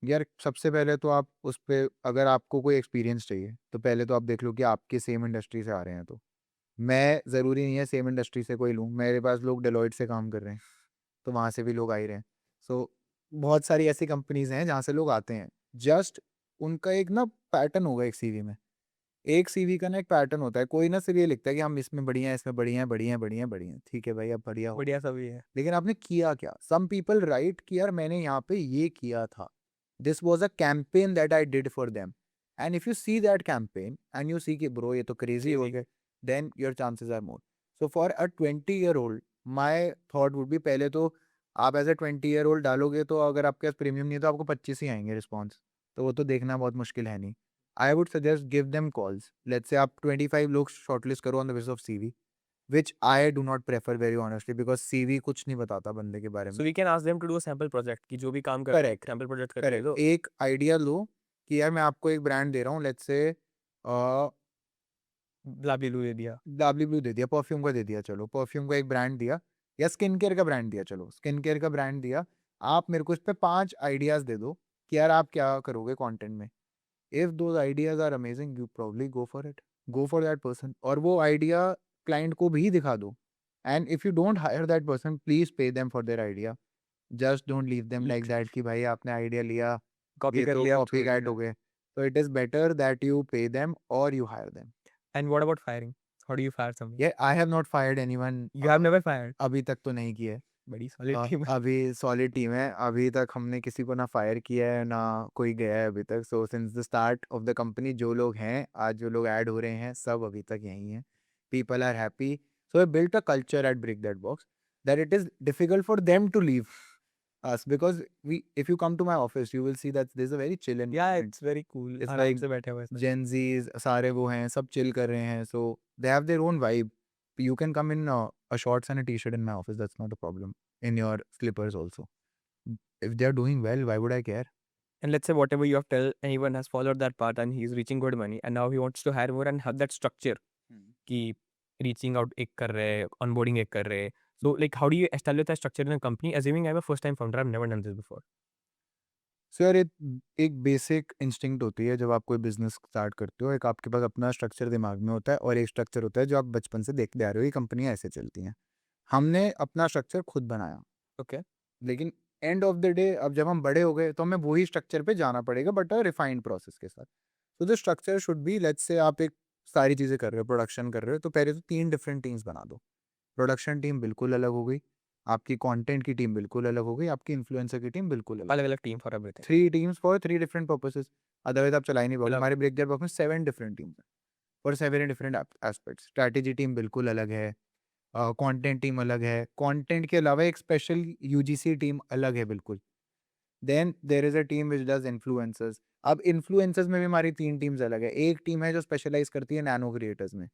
A: यार सबसे पहले तो आप उस पे, अगर आपको कोई एक्सपीरियंस चाहिए तो पहले तो आप देख लो कि आपके सेम इंडस्ट्री से आ रहे हैं. तो मैं ज़रूरी नहीं है सेम इंडस्ट्री से कोई लूँ. मेरे पास लोग डेलॉइट से काम कर रहे हैं, तो वहाँ से भी लोग आ ही रहे हैं. सो बहुत सारी ऐसी कंपनीज़ हैं जहाँ से लोग आते हैं. जस्ट उनका एक ना पैटर्न होगा एक सीवी में. एक सीवी का ना एक पैटर्न होता है. कोई ना सिर्फ ये लिखता है कि हम इसमें बढ़िया हैं, इसमें बढ़िया हैं, बढ़िया हैं, बढ़िया हैं, बढ़िया हैं. ठीक है भाई, अब बढ़िया हो,
B: बढ़िया सभी है.
A: लेकिन आपने किया क्या? सम पीपल राइट कि यार मैंने यहाँ पे ये किया था. This was a campaign that I did for them. And if you see that campaign and you see कि ब्रो ये तो क्रेजी हो गया, then your chances are more. So for a 20-year-old, my thought would be, पहले तो आप as a 20-year-old डालोगे तो अगर आपके पास प्रीमियम नहीं है तो आपको 25 ही आएंगे रिस्पॉन्स. तो वो तो देखना बहुत मुश्किल है नहीं. I would suggest give them calls. Let's say आप 25 लोग शॉर्टलिस्ट करो on the basis of CV, which I do not prefer very honestly, because CV कुछ नहीं बताता बंदे के बारे में.
B: So we can ask them to do a sample project कि जो भी काम कर रहे हैं
A: करेक्ट,
B: सैंपल प्रोजेक्ट करके
A: करेक्ट.
B: दो.
A: एक आइडिया लो कि यार मैं आपको एक ब्रांड दे रहा हूँ, लेट्स से
B: ब्लाब्ली दे दिया।
A: ब्लू दे दिया, परफ्यूम का दे दिया, चलो परफ्यूम का एक ब्रांड दिया, या स्किन केयर का ब्रांड दिया, चलो स्किन केयर का ब्रांड दिया। आप मेरे को इस पे 5 आइडियाज दे दो कि यार आप क्या करोगे कंटेंट में। If those ideas are amazing, you probably go for it, go for that person, और वो आइडिया क्लाइंट को भी दिखा दो। And if you don't hire that person, please pay them for their idea. Just don't leave them like that कि भाई आपने idea लिया,
B: कॉपी
A: ये
B: कर
A: तो
B: लिया,
A: कॉपी
B: छोड़
A: कैट
B: दिया।
A: हो गए। तो it is better that you pay them और you hire them.
B: And what about firing? How do you fire someone?
A: Yeah I have not fired anyone,
B: you have never fired?
A: अभी तक तो नहीं किया है।
B: बड़ी सॉलिड टीम है।
A: अभी सॉलिड टीम है, अभी तक हमने किसी को ना फायर किया है ना कोई गया है अभी तक। So since the start of the company जो लोग हैं आज, जो लोग ऐड हो रहे हैं, सब अभी तक यहीं हैं। People are happy. So I built a culture at break that box that it is difficult for them to leave us, because if you come to my office you will see that there's a very chill
B: या
A: environment.
B: It's very cool,
A: It's
B: आराम
A: like
B: से बैठे हुए हैं।
A: Gen Zs सारे वो हैं, सब chill कर रहे हैं, so they have their own vibe. You can come in a shorts and a t-shirt in my office, that's not a problem. In your slippers also. If they are doing well, why would I care?
B: And let's say whatever you have tell, anyone has followed that path and he's reaching good money and now he wants to hire more and have that structure कि reaching out एक कर रहे हैं, onboarding एक कर रहे हैं. So like how do you establish that structure in a company? Assuming I'm a first time founder, I've never done this before.
A: सो यार एक बेसिक इंस्टिंक्ट होती है जब आप कोई बिजनेस स्टार्ट करते हो, एक आपके पास अपना स्ट्रक्चर दिमाग में होता है और एक स्ट्रक्चर होता है जो आप बचपन से देखते आ रहे हो, ये कंपनियां ऐसे चलती हैं। हमने अपना स्ट्रक्चर खुद बनाया,
B: Okay.
A: लेकिन एंड ऑफ द डे अब जब हम बड़े हो गए तो हमें वही स्ट्रक्चर पे जाना पड़ेगा, बट अ रिफाइंड प्रोसेस के साथ। तो the structure should be, let's say आप एक सारी चीज़ें कर रहे हो, प्रोडक्शन कर रहे हो, तो पहले तो 3 डिफरेंट टीम्स बना दो। प्रोडक्शन टीम बिल्कुल अलग हो गई, आपकी कंटेंट की टीम बिल्कुल अलग हो गई, आपकी इन्फ्लुएंसर की टीम बिल्कुल अलग।
B: अलग अलग team for everything.
A: 3 teams for 3 different purposes, otherwise आप चला ही नहीं पाओगे।
B: अलग
A: हमारे ब्रेक दैट बॉक्स में 7 डिफरेंट टीम्स हैं for 7 different aspects. Strategy team बिल्कुल अलग है, कंटेंट टीम अलग है, कंटेंट के अलावा एक स्पेशल यूजीसी टीम अलग है बिल्कुल। Then there is a team which does influencers. अब इन्फ्लुएंसर्स में भी हमारी 3 टीम्स अलग है। एक टीम है जो स्पेशलाइज करती है नैनो क्रिएटर्स में,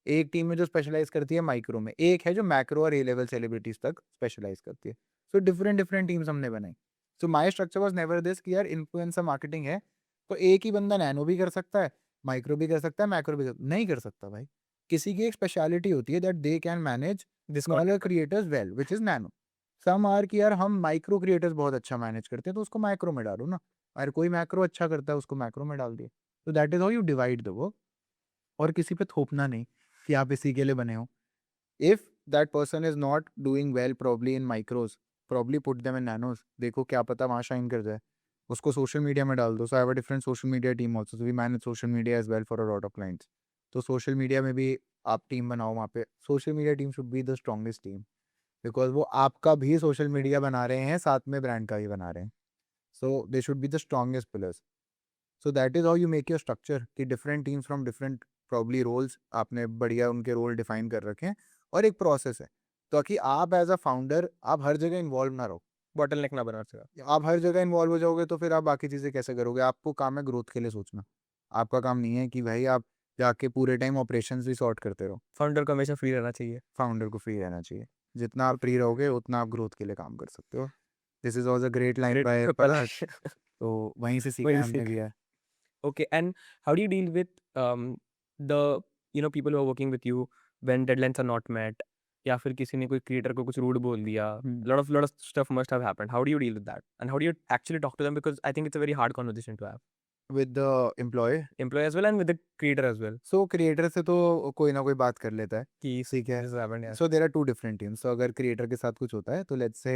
A: एक टीम है जो स्पेशलाइज करती है माइक्रो में, एक है जो मैक्रो और ए लेवल सेलिब्रिटीज तक स्पेशलाइज करती है। सो डिफरेंट डिफरेंट टीम्स हमने बनाई। So my structure was never this कि यार इन्फ्लुएंसर मार्केटिंग है तो एक ही बंदा नैनो भी कर सकता है, माइक्रो भी कर सकता है, मैक्रो भी नहीं कर सकता भाई। किसी की एक स्पेशलिटी होती है that they can manage
B: This
A: smaller creators well, which is nano. Some are कि यार हम माइक्रो क्रिएटर्स बहुत अच्छा मैनेज करते हैं तो उसको माइक्रो में डालो ना, और कोई मैक्रो अच्छा करता है उसको मैक्रो में डाल दिए। तो that is how you divide the work, और किसी पे थोपना नहीं कि आप इसी के लिए बने हो। If that person is not doing well probably in micros, probably put them in nanos, देखो क्या पता वहाँ शाइन कर जाए, उसको सोशल मीडिया में डाल दो। So I have a different social media team also, so we manage social media as well for a lot of clients. तो सोशल मीडिया में भी आप टीम बनाओ, वहाँ पे social media team should be the strongest team, because वो आपका भी सोशल मीडिया बना रहे हैं, साथ में ब्रांड का भी बना रहे हैं। So they should be the strongest pillars. So that is how you make your structure कि different teams from different probably roles, आपने बढ़िया उनके रोल डिफाइन कर रखे हैं, और एक प्रोसेस है ताकि आप एज अ फाउंडर आप हर जगह इन्वॉल्व ना रहो।
B: bottleneck ना बना सका.
A: आप हर जगह इन्वॉल्व हो जाओगे तो फिर आप बाकी चीज़ें कैसे करोगे। आपको काम है ग्रोथ के लिए सोचना, आपका काम नहीं है कि भाई आप जाके पूरे टाइम ऑपरेशंस भी सॉर्ट करते रहो।
B: Founder को हमेशा फ्री रहना चाहिए.
A: फाउंडर को फ्री रहना चाहिए, जितना आप फ्री रहोगे उतना आप ग्रोथ के लिए काम कर सकते हो। This is also great line
B: Great.
A: Bye Palash, तो वहीं से सीखा
B: वहीं
A: है
B: से
A: हमने
B: सीखा।
A: भी है।
B: Okay, and how do you deal with the people who are working with you when deadlines are not met? या फिर किसी ने कोई क्रिएटर को कुछ रूड बोल दिया. lot of stuff must have happened. How do you deal with that? And how do you actually talk to them? Because I think it's a very hard conversation to have.
A: With the employ,
B: Employee as well and with the creator as well.
A: सो creator से तो कोई ना कोई बात कर लेता है,
B: कि
A: ठीक है।
B: this has happened, yeah.
A: So there are 2 different teams. So अगर क्रिएटर के साथ कुछ होता है तो लेट्स से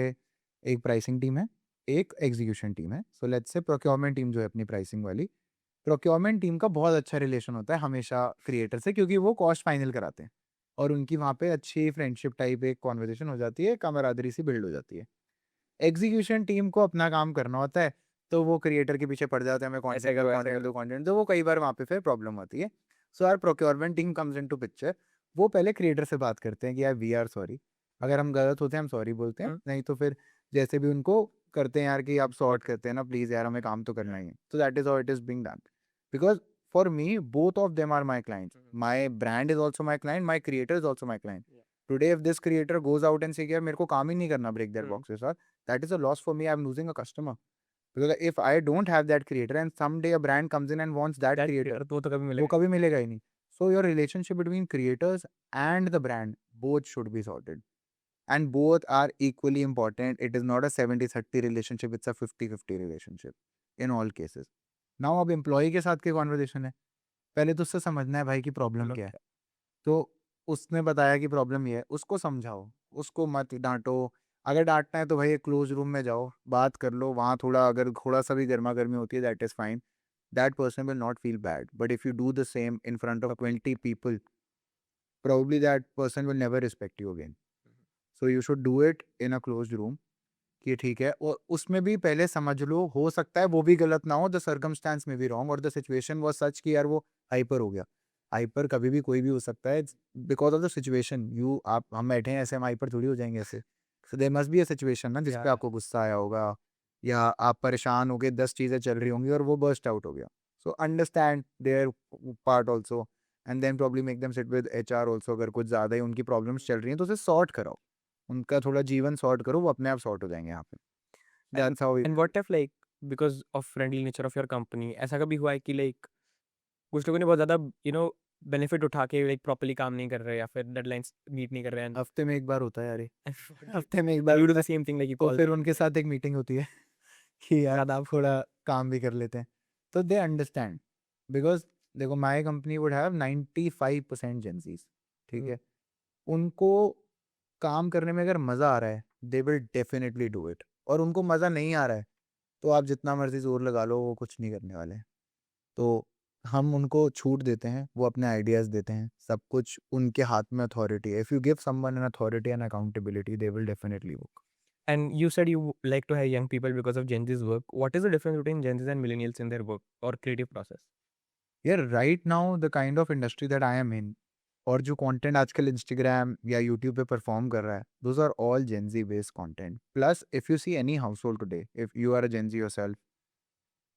A: एक प्राइसिंग टीम है, एक एग्जीक्यूशन टीम है। So let's say procurement team जो है अपनी प्राइसिंग वाली, प्रोक्योरमेंट टीम का बहुत अच्छा रिलेशन होता है हमेशा क्रिएटर से, क्योंकि वो कॉस्ट फाइनल कराते हैं और उनकी वहाँ पे अच्छी फ्रेंडशिप टाइप एक कॉन्वर्जेशन हो जाती है, camaraderie सी बिल्ड हो जाती है। एग्जीक्यूशन टीम को अपना काम करना होता है तो वो क्रिएटर के पीछे पड़ जाते हैं, हमें
B: ऐसे करो, ऐसे
A: कंटेंट दो कंटेंट दो, वो कई बार वहाँ पे फिर प्रॉब्लम आती है। So our procurement team comes into picture. वो पहले क्रिएटर से बात करते हैं कि यार वी आर सॉरी, अगर हम गलत होते हैं हम सॉरी बोलते हैं, नहीं तो फिर जैसे भी उनको करते हैं यार कि आप सॉर्ट करते हैं ना प्लीज यार, हमें काम तो करना ही है। तो that is how it is being done, because for me both of them are my clients. My brand is also my client, my creator is also my client. Today if this creator goes out and say यार मेरे को काम ही नहीं करना break that box के साथ, that is a loss for me. I'm losing a customer, because if I don't have that creator and someday a brand comes in and wants that creator,
B: तो कभी
A: वो
B: मिलेगा.
A: कभी मिलेगा ही नहीं। So your relationship between creators and the brand both should be sorted. And both are equally important. It is not a 70-30 relationship, it's a 50-50 relationship in all cases. Now अब employee के साथ की conversation है. पहले तो उससे समझना है भाई की प्रॉब्लम
B: Look,
A: क्या है. तो उसने बताया कि प्रॉब्लम ये है, उसको समझाओ, उसको मत डांटो. अगर डांटना है तो भाई एक क्लोज रूम में जाओ, बात कर लो. वहाँ थोड़ा अगर थोड़ा सा भी गर्मा गर्मी होती है, that is fine. That person will not feel bad. But if you do the same in front of 20 people, probably that person will never respect you again. So you should do it in a closed room. कि ठीक है, और उसमें भी पहले समझ लो, हो सकता है वो भी गलत ना हो, द सर्कमस्टांस में भी रॉन्ग और द सिचुएशन वाज सच कि यार वो हाइपर हो गया. हाइपर कभी भी कोई भी हो सकता है, because of the situation. You आप हम बैठे हैं ऐसे, हम हाइपर थोड़ी हो जाएंगे ऐसे. So there must be a situation ना जिस पे
B: Yeah.
A: आपको गुस्सा आया होगा, या आप परेशान हो गए, 10 चीज़ें चल रही होंगी और वो बर्स्ट आउट हो गया. So understand their part also, and then probably make them sit with HR also. अगर कुछ ज़्यादा ही उनकी प्रॉब्लम्स चल रही हैं तो उसे सॉर्ट कराओ, उनका थोड़ा जीवन सॉर्ट करो, वो अपने आप सॉर्ट हो जाएंगे यहाँ पे.
B: And,
A: That's how we
B: and what if like because of friendly nature of your company ऐसा कभी हुआ है कि like कुछ लोगों ने बहुत ज़्यादा बेनिफिट उठा के like properly काम नहीं कर रहे या फिर डेडलाइंस मीट नहीं कर रहे हैं
A: हफ्ते में एक बार होता है यार ये.
B: and
A: हफ्ते में एक बार
B: you do
A: होता
B: the
A: है.
B: same thing like you
A: तो
B: call
A: फिर उनके साथ एक मीटिंग होती है कि यार आप थोड़ा काम भी कर लेते हैं. तो दे अंडरस्टैंड, बिकॉज देखो माई कंपनी वुड हैव 95% जेंसीज. ठीक है, उनको काम करने में अगर मज़ा आ रहा है, they will definitely do it. और उनको मज़ा नहीं आ रहा है तो आप जितना मर्जी जोर लगा लो, वो कुछ नहीं करने वाले. तो हम उनको छूट देते हैं, वो अपने आइडियाज़ देते हैं, सब कुछ उनके हाथ में अथॉरिटी है. If you give someone an authority and accountability, they will definitely work.
B: and you said you like to hire young people because of Gen Z's work. What is the difference between Gen Zs and millennials in their work or creative process?
A: यार right now the kind of industry that I am in, और जो content आजकल Instagram या YouTube पे perform कर रहा है, those are all Gen Z based content. Plus if you see any household today, if you are a Gen Z yourself,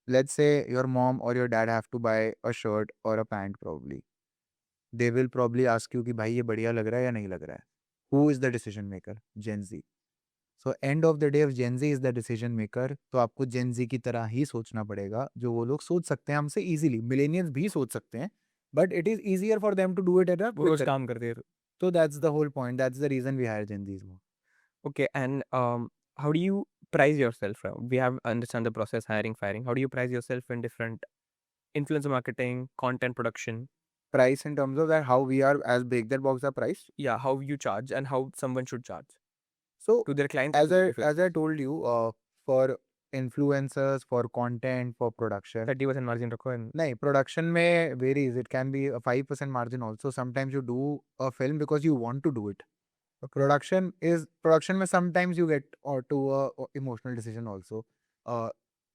A: let's say your mom or your dad have to buy a shirt or a pant, probably they will probably ask you कि भाई ये बढ़िया लग रहा है या नहीं लग रहा है. Who is the decision maker? Gen Z. So end of the day, if Gen Z is the decision maker, तो आपको Gen Z की तरह ही सोचना पड़ेगा जो वो लोग सोच सकते हैं हमसे easily. Millennials भी सोच सकते हैं, but it is easier for them to do it at a
B: वो रोज
A: quicker.
B: काम करते हैं.
A: So that's the whole point. That's the reason we hire Gen Zs more.
B: Okay, and how do you price yourself? We have understand the process, hiring, firing. How do you price yourself in different influencer marketing, content production?
A: Price in terms of that, how we are as Break That Box are priced.
B: Yeah, how you charge and how someone should charge
A: So
B: to their clients.
A: as
B: and
A: I told you, for influencers, for content, for production.
B: 30% margin रखो and
A: नहीं, production में varies. It can be a 5% margin also. Sometimes you do a film because you want to do it. Production में sometimes you get or to a emotional decision also.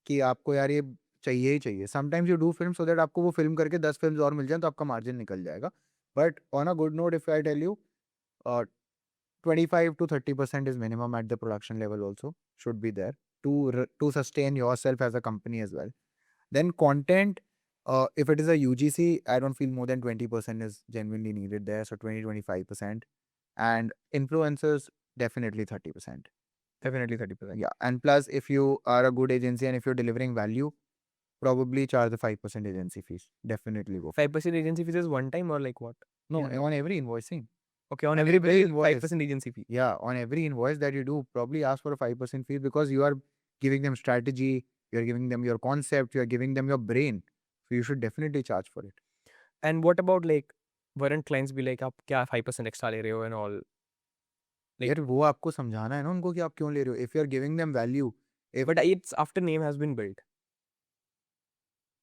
A: कि आपको यार ये चाहिए ही चाहिए. Sometimes you do film so that आपको वो film करके 10 films और मिल जाए तो आपका margin निकल जाएगा. But on a good note, if I tell you, 25 to 30% is minimum at the production level also should be there to sustain yourself as a company as well. Then content, if it is a UGC, I don't feel more than 20% is genuinely needed there. So 20-25%. And influencers, definitely 30%.
B: definitely 30%.
A: Yeah. And plus, if you are a good agency and if you're delivering value, probably charge the 5% agency fees. Definitely go.
B: 5% agency fees is one time or like what?
A: No,
B: Yeah.
A: on every invoicing.
B: Okay, on
A: On
B: every
A: every
B: bill,
A: invoice.
B: 5% agency fee.
A: Yeah, on every invoice that you do, probably ask for a 5% fee because you are giving them strategy, you're giving them your concept, you're giving them your brain. So you should definitely charge for it.
B: And what about like weren't clients be like आप क्या 5% extra ले रहे हो and all? Like-
A: यार वो आपको समझाना है ना उनको कि आप क्यों ले रहे हो. If you're giving them value,
B: But it's after name has been built.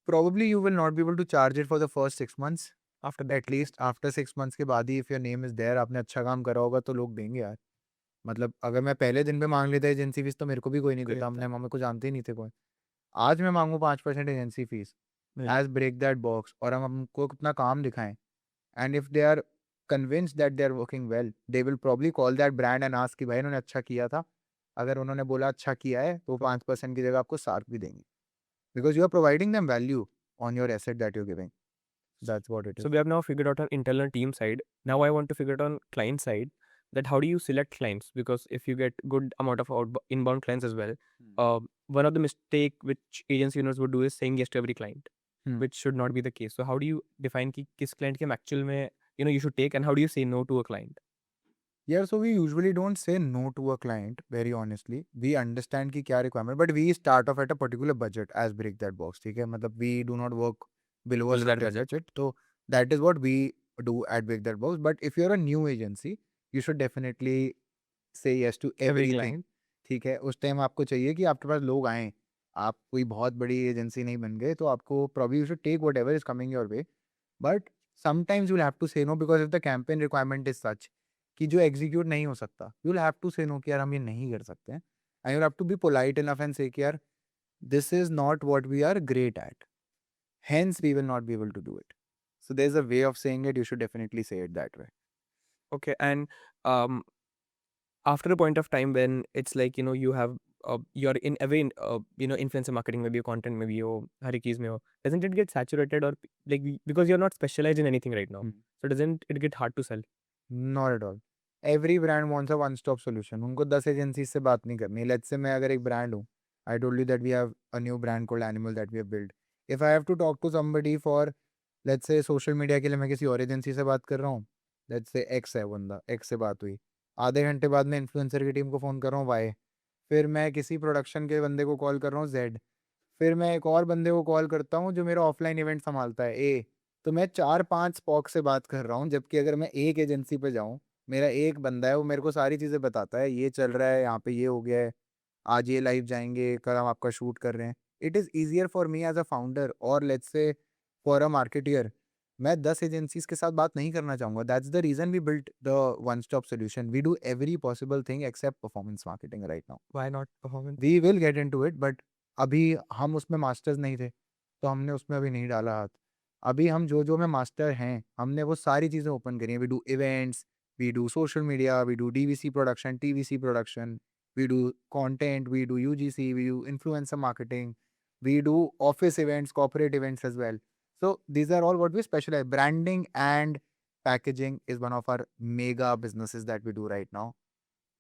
A: probably you will not be able to charge it for the first 6 months.
B: After that,
A: At least after 6 months के बाद ही if your name is there, आपने अच्छा काम करा होगा तो लोग देंगे यार. मतलब अगर मैं पहले दिन पे मांग लेता एजेंसी फीस तो मेरे को भी कोई नहीं
B: कोई
A: देता.
B: देता.
A: हमने मेरे को जानते ही नहीं थे कोई. आज मैं मांगू 5% agency fees as break that box और हम हमको अपना काम दिखाएं, and if they are convinced that they are working well, they will probably call that brand and ask कि भाई इन्होंने अच्छा किया था. अगर उन्होंने बोला अच्छा किया है तो 5% की जगह आपको 7 भी देंगे, because you are providing them value on your asset that you giving. That's what it
B: So
A: is.
B: we have now figured out our internal team side. Now I want to figure it on client side that how do you select clients? Because if you get good amount of inbound clients as well, one of the mistake which agency owners would do is saying yes to every client. which should not be the case. So how do you define कि किस client के हम actual में you should take, and how do you say no to a client?
A: Yeah, so we usually don't say no to a client, very honestly. We understand ki kya requirement, but we start off at a particular budget as Break That Box. ठीक है, मतलब we do not work below a
B: Below that
A: certain
B: budget.
A: budget. So that is what we do at Break That Box. But if you're a new agency, you should definitely say yes to
B: Every
A: everything.
B: client.
A: ठीक है, उस time आपको चाहिए कि आपके पास लोग आएं. आप कोई बहुत बड़ी एजेंसी नहीं बन गए, तो आपको probably you should take whatever is coming your way. But sometimes you'll have to say no because if the campaign requirement is such कि जो एग्जीक्यूट नहीं हो सकता, you'll have to say no कि यार हम ये नहीं कर सकते हैं. And you'll have to be polite enough and say कि यार this is not what we are great at. Hence we will not be able to do it. So there's a way of saying it. You should definitely say it that way.
B: Okay, and um, after a point of time when it's like you have you're in a way influencer marketing maybe, content maybe, or हर एक चीज में हो, doesn't it get saturated, or like because you're not specialized in anything right now,
A: Hmm.
B: so doesn't it get hard to sell?
A: Not at all. Every brand wants a one-stop solution. उनको 10 agencies से बात नहीं करनी. Let's say मैं अगर एक brand हूँ, I told you that we have a new brand called Animal that we have built. If I have to talk to somebody for, let's say, social media के लिए मैं किसी और एजेंसी से बात कर रहा हूँ, let's say X है बंदा, X से बात हुई. आधे घंटे बाद मैं इन्फ्लुएंसर की टीम को फ़ोन कर रहा हूँ Y. फिर मैं किसी प्रोडक्शन के बंदे को कॉल कर रहा हूँ Z. फिर मैं एक और बंदे को कॉल करता हूँ जो मेरा ऑफलाइन इवेंट संभालता है A. तो मैं 4-5 स्पॉक से बात कर रहा हूँ, जबकि अगर मैं एक एजेंसी पे जाऊँ, मेरा एक बंदा है, वो मेरे को सारी चीज़ें बताता है, ये चल रहा है, यहाँ पे ये हो गया है, आज ये लाइव जाएँगे, कल हम आपका शूट कर रहे हैं. It is easier for me as a founder और let's say for a marketer. मैं 10 एजेंसीज़ के साथ बात नहीं करना चाहूँगा. That's the reason we built the one stop solution. We do every possible thing except performance marketing right now.
B: Why not performance?
A: We will get into it, but अभी हम उसमें मास्टर्स नहीं थे, तो हमने उसमें अभी नहीं डाला हाथ. अभी हम जो में मास्टर हैं, हमने वो सारी चीज़ें ओपन करी हैं. We do events, we do social media, we do DVC production, TVC production, we do content, we do UGC, we do influencer marketing, we do office events, corporate events as well. So these are all what we specialize. Branding and packaging is one of our mega businesses that we do right now.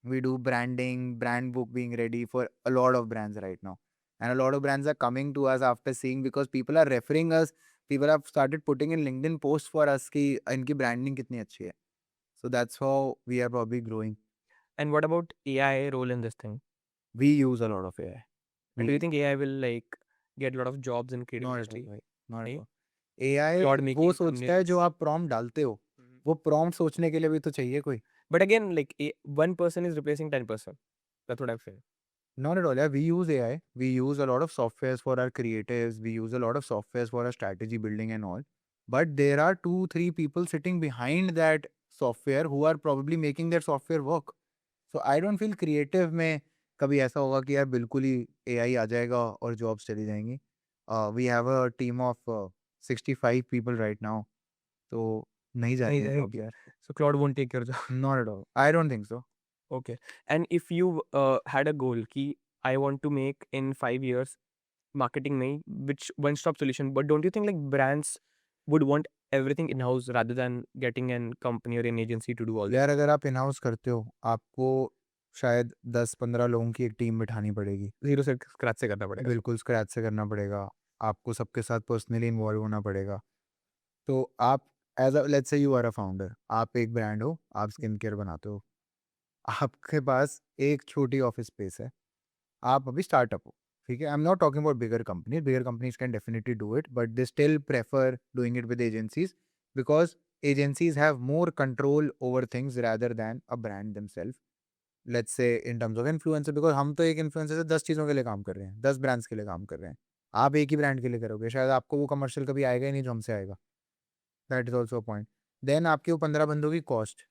A: We do branding, brand book being ready for a lot of brands right now. And a lot of brands are coming to us after seeing, because people are referring us. People have started putting in LinkedIn posts for us कि इनकी branding कितनी अच्छी है. So that's how we are probably growing.
B: And what about AI role in this thing?
A: We use a lot of AI.
B: And do you think AI will like get a lot of jobs in creative
A: Not at all,
B: industry?
A: भाई. Not at
B: नहीं?
A: all. AI
B: Claude
A: वो
B: making
A: सोचता है जो आप prompt डालते हो.
B: thumbnails.
A: वो prompt सोचने के लिए भी तो चाहिए कोई.
B: But again, like one person is replacing 10%. That's what I'm saying.
A: Not at all. Yeah, we use AI. We use a lot of softwares for our creatives. We use a lot of softwares for our strategy building and all. But there are 2-3 people sitting behind that software who are probably making that software work. So I don't feel creative में कभी ऐसा होगा कि यार बिल्कुल ही AI आ जाएगा और jobs चली जाएंगी. We have a team of 65 people right now. तो नहीं जा रही है
B: नहीं,
A: job यार.
B: So Claude won't take your job.
A: Not at all. I don't think so.
B: Okay. And if you had a goal कि I want to make in 5 years marketing में which one-stop solution, but don't you think like brands would want everything in-house rather than getting an company or an agency to do all this?
A: यार अगर आप in house करते हो, आपको शायद 10-15 लोगों की एक टीम बिठानी पड़ेगी.
B: Zero से scratch से करना पड़ेगा.
A: बिल्कुल स्क्रैच से करना पड़ेगा. आपको सबके साथ पर्सनली इन्वॉल्व होना पड़ेगा. तो आप as a let's say you are a founder, आप एक ब्रांड हो, आप स्किन केयर बनाते हो, आपके पास एक छोटी ऑफिस स्पेस है, आप अभी स्टार्टअप हो, ठीक है. आई am not talking about bigger companies can definitely do it, but they still prefer doing it with agencies because agencies have more control over things rather than a brand themselves. Let's say in terms of influencer, because हम तो एक influencer से 10 चीज़ों के लिए काम कर रहे हैं, 10 ब्रांड्स के लिए काम कर रहे हैं. आप एक ही ब्रांड के लिए करोगे, शायद आपको वो कमर्शियल कभी आएगा ही नहीं जो हमसे आएगा. That is also point. Then आपके वो 15 बंदों की कॉस्ट,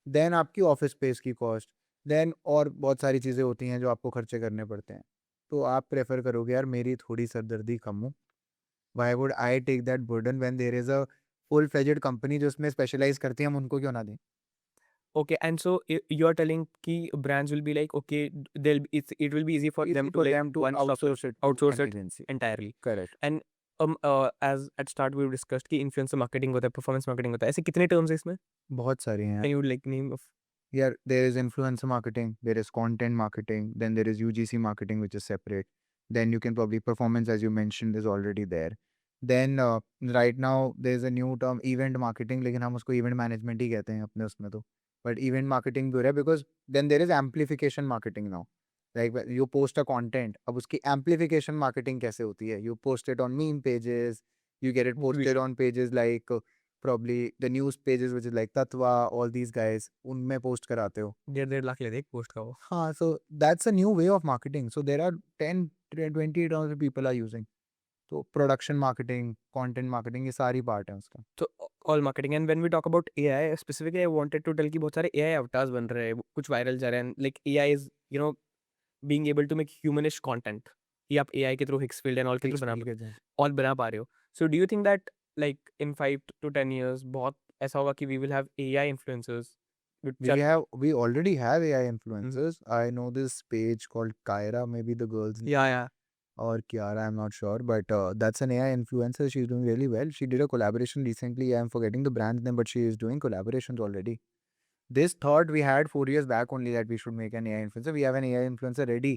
A: देन आपकी ऑफिस स्पेस की कॉस्ट, देन और बहुत सारी चीज़ें होती हैं जो आपको खर्चे करने पड़ते हैं. तो आप प्रेफर करोगे यार मेरी थोड़ी सरदर्दी कम हो. Why would I take that burden when there is a full fledged company जो इसमें स्पेशलाइज करती है, हम उनको क्यों ना दें.
B: Okay, and so you're telling कि brands will be like, okay, it will be easy for them to like one-stop
A: outsource it
B: outsource
A: to an
B: it
A: agency.
B: entirely.
A: Correct.
B: And as at start we discussed कि influencer marketing होता है, performance marketing होता है. ऐसे कितने terms है इसमें?
A: बहुत सारी हैं.
B: Can you like name of?
A: Yeah, there is influencer marketing, there is content marketing, then there is UGC marketing, which is separate. Then you can probably performance, as you mentioned, is already there. Then right now there's a new term event marketing, लेकिन हम उसको event management ही कहते हैं अपने उसमें तो. But event marketing भी हो रहा है because then there is amplification marketing now. Like when you post a content, अब उसकी amplification marketing कैसे होती है? You post it on meme pages, you get it posted on pages like probably the news pages which is like Tatva, all these guys, उनमें post कराते हो.
B: 1.5 लाख लेते एक पोस्ट का वो.
A: हाँ, so that's a new way of marketing. So there are 10, 20,000 people are using. तो production marketing, content marketing, ये सारी पार्ट है उसका.
B: तो all marketing. And when we talk about AI specifically, I wanted to tell कि बहुत सारे AI avatars बन रहे हैं, कुछ वायरल जा रहे हैं. Like AI is being able to make humanish content. कि आप एआई के थ्रू हिक्सफील्ड एंड ऑल के थ्रू बना पा रहे हो. So do you think that like in 5 to 10 years बहुत ऐसा होगा कि we will have AI influencers
A: We already have AI influencers. I know this page called Kyra, maybe the girls
B: या
A: or Kiara, I'm not sure, but that's an AI influencer. She's doing really well. She did a collaboration recently. I'm forgetting the brand's name, but she is doing collaborations already. This thought we had 4 years back only that we should make an AI influencer. We have an AI influencer ready.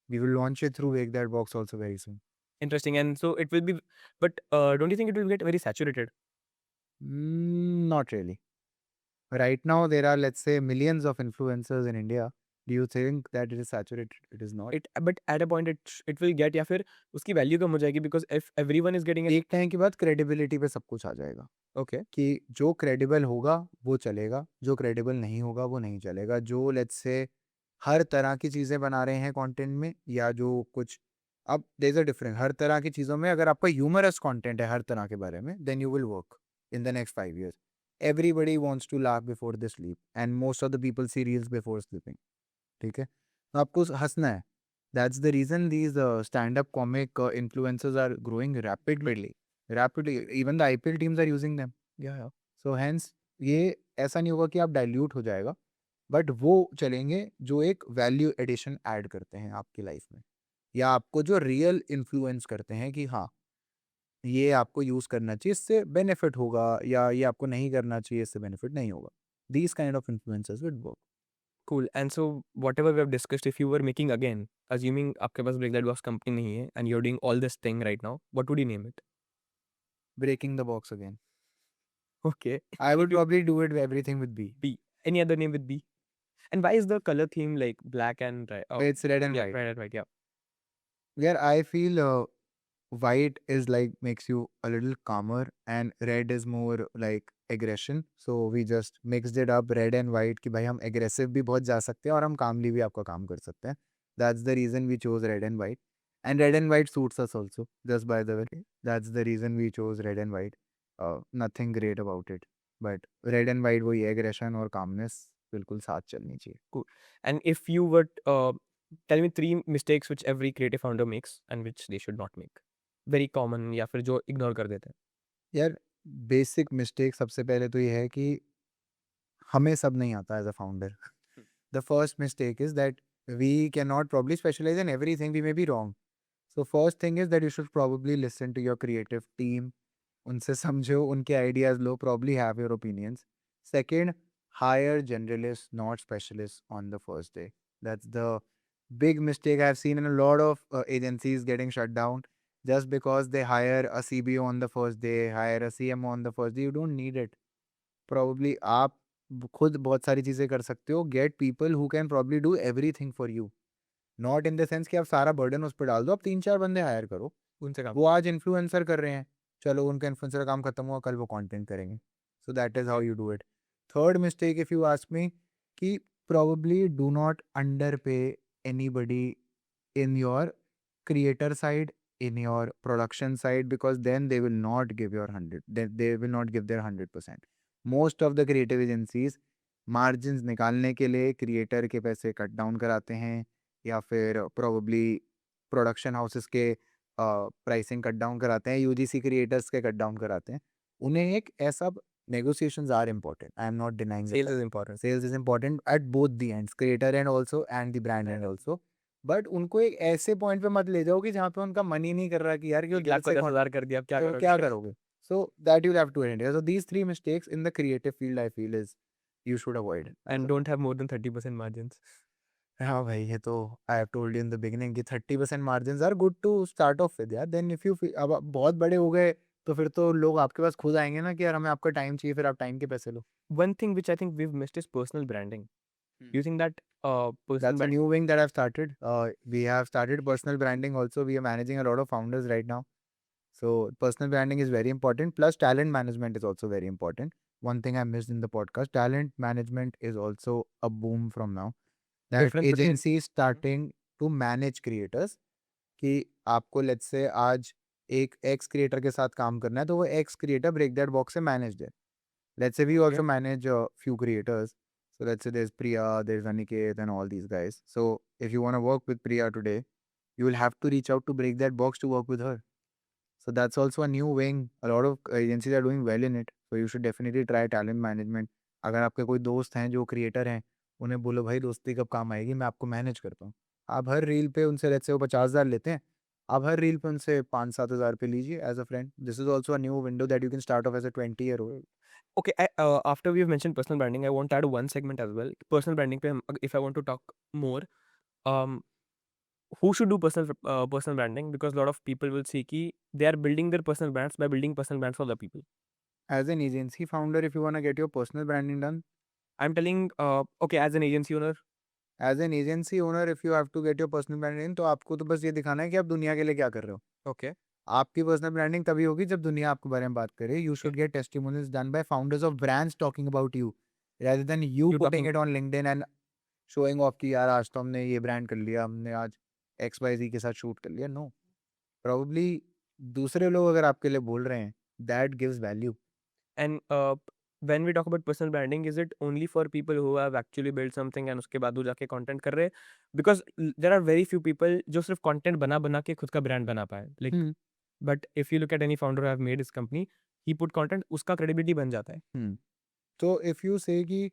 A: We will launch it through Wake That Box also very soon.
B: interesting. And so it will be, but don't you think it will get very saturated?
A: Not really. Right now, there are, let's say, millions of influencers in India. Do you think that it is saturated? It is not.
B: It but at a point it will get, या फिर उसकी value कम हो जाएगी because if everyone is getting it.
A: एक time के बाद credibility पे सब कुछ आ जाएगा.
B: Okay.
A: कि जो क्रेडिबल होगा वो चलेगा, जो क्रेडिबल नहीं होगा वो नहीं चलेगा. जो लेट्स से हर तरह की चीज़ें बना रहे हैं कंटेंट में, या जो कुछ, अब देयर इज अ डिफरेंस. हर तरह की चीज़ों में अगर आपका ह्यूमरस कंटेंट है हर तरह के बारे में, then you will work in the next 5 years. Everybody wants to laugh before they sleep and most of the people see reels before sleeping. ठीक है, तो आपको हंसना है. That's the reason these stand up comic influencers are growing rapidly. Even the IPL teams are using them.
B: Yeah.
A: So hence ये ऐसा नहीं होगा कि आप डाइल्यूट हो जाएगा, बट वो चलेंगे जो एक वैल्यू एडिशन ऐड करते हैं आपकी लाइफ में, या आपको जो रियल इन्फ्लुएंस करते हैं कि हाँ ये आपको यूज करना चाहिए, इससे बेनिफिट होगा, या ये आपको नहीं करना चाहिए, इससे बेनिफिट नहीं होगा. These kind of influencers would work.
B: Cool. And so whatever we have discussed, if you were making again, assuming आपके पास Break That Box company नहीं है and you're doing all this thing right now, what would you name it?
A: Breaking the box again.
B: Okay.
A: I would probably do it with everything with B.
B: B. Any other name with B? And why is the color theme like black and red? Oh,
A: It's red and
B: yeah,
A: white.
B: red and white. Yeah.
A: Where I feel white is like makes you a little calmer, and red is more like aggression. So we just mixed it up, red and white, कि भाई हम aggressive भी बहुत जा सकते हैं और हम calmly भी आपका काम कर सकते हैं. That's the reason we chose red and white. And red and white suits us also, just by the way. That's the reason we chose red and white. Nothing great about it. But red and white वही aggression और calmness बिल्कुल साथ चलनी चाहिए.
B: Cool. And if you were tell me 3 mistakes which every creative founder makes and which they should not make. Very common, या फिर जो ignore कर देते हैं.
A: यार बेसिक मिस्टेक सबसे पहले तो ये है कि हमें सब नहीं आता as a founder. The first mistake is that we can not probably specialise in everything. We may be wrong. So first thing is that you should probably listen to your creative team. उनसे समझो, उनके ideas लो, probably have your opinions. Second, hire generalist not specialist on the first day. That's the big mistake I've seen in a lot of agencies getting shut down just because they hire a CBO on the first day, hire a CMO on the first day. You don't need it. Probably आप खुद बहुत सारी चीज़ें कर सकते हो. Get people who can probably do everything for you. Not in the sense कि आप सारा burden उस पर डाल दो. आप 3-4 बंदे हायर करो.
B: उनसे काम.
A: वो आज इन्फ्लुएंसर कर रहे हैं, चलो उनका इन्फ्लुएंसर का काम खत्म हुआ, कल वो कंटेंट करेंगे. सो that is how you do it. Third mistake if you ask me, कि probably do not underpay anybody in your creator side, in your production side, because then they will not give your 100, they will not give their 100%. Most of the creative agencies margins निकालने के लिए creator के पैसे cut down कराते हैं, या फिर probably production houses के प्राइसिंग कट डाउन कराते हैं, यूजीसी क्रिएटर्स के कट डाउन कराते हैं. उन्हें एक ऐसा negotiations are important. I am not denying that.
B: Sales is important.
A: Sales is important at both the ends, creator end also and the brand end also. But उनको एक ऐसे point पे मत ले जाओ कि जहाँ पे उनका मन ही नहीं कर रहा कि यार क्यों
B: 1,50,000 कर दिया, अब क्या
A: तो
B: करोगे?
A: क्या करोगे. So that you have to identify. So these 3 mistakes in the creative field I feel is you should avoid.
B: And don't have more than 30% margins.
A: हाँ भाई, ये तो I have told you in the beginning कि 30% margins are good to start off with यार. Then if you अब आप बहुत बड़े हो गए तो फिर तो लोग आपके पास खुद आएंगे ना कि यार हमें आपका टाइम चाहिए, फिर आप टाइम के पैसे लो.
B: One thing which I think we've missed is personal branding.
A: Hmm.
B: Do you think that personal
A: That's a
B: brand?
A: new wing that I've started. We have started personal branding also. We are managing a lot of founders right now. So personal branding is very important. Plus talent management is also very important. One thing I missed in the podcast, talent management is also a boom from now. That
B: Difference between
A: agency is starting to manage creators. कि आपको let's say आज एक x creator के साथ काम करना है, तो वो x creator break that box से मैनेज है. Let's say we
B: okay,
A: also manage a few creators. So let's say there's Priya, there's Aniket, and all these guys. So if you want to work with Priya today, you will have to reach out to break that box to work with her. So that's also a new wing. A lot of agencies are doing well in it. So you should definitely try talent management. अगर आपके कोई दोस्त हैं जो creator हैं, उन्हें बोलो भाई दोस्ती कब काम आएगी, मैं आपको मैनेज करता हूँ. आप हर रील पे उनसे लेट्स से वो 50,000 लेते हैं, आप हर रील पे उनसे 5-7 हज़ार पे लीजिए as a friend. This is also a new window that you can start off as a 20-year-old.
B: okay. After we've mentioned personal branding, I want to add one segment as well. Personal branding पे if I want to talk more, um, who should do personal branding? Because a lot of people will see कि they are building their personal brands by building personal brands for other people.
A: As an agency founder, if you want to get your personal branding done,
B: I'm telling okay, as an agency owner,
A: as an agency owner, if you have to get your personal branding, तो आपको तो बस ये दिखाना है कि आप दुनिया के लिए क्या कर रहे हो.
B: okay,
A: आपकी पर्सनल ब्रांडिंग तभी होगी जब दुनिया आपके बारे में बात करे. You should get testimonials done by founders of brands talking about you, rather than you
B: you
A: putting
B: talking
A: it on LinkedIn and showing off कि यार आज तो हमने ये ब्रांड कर लिया, हमने आज XYZ के साथ शूट कर लिया. नो, probably दूसरे लोग अगर आपके लिए बोल रहे हैं, that gives value.
B: and when we talk about personal branding, is it only for people who have actually built something and उसके बाद वो जाके content कर रहे हैं? Because there are very few people जो सिर्फ content बना बना के खुद का brand बना पाए. Like, but if you look at any founder who have made his company, he put content, उसका credibility बन जाता है.
A: तो इफ़ यू से कि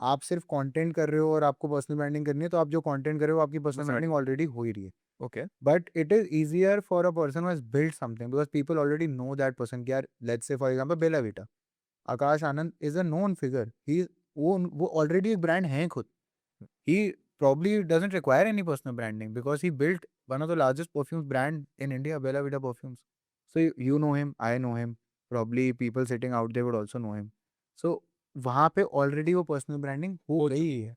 A: आप सिर्फ कंटेंट कर रहे हो और आपको पर्सनल ब्रांडिंग करनी है, तो आप जो कंटेंट कर रहे हो आपकी पर्सनल
B: Personal
A: ब्रांडिंग ऑलरेडी हो ही रही है.
B: Okay.
A: But it is easier for a person who has built something because people already know that person. कि यार let's say for example Bela Vita, Akash Anand is a known figure. वो already एक brand है खुद. He probably doesn't require any personal branding because he built one of the largest perfumes brand in India, Bella Vita Perfumes. So you know him, I know him. Probably people sitting out there would also know him. So वहाँ पे already वो personal branding हो गई है.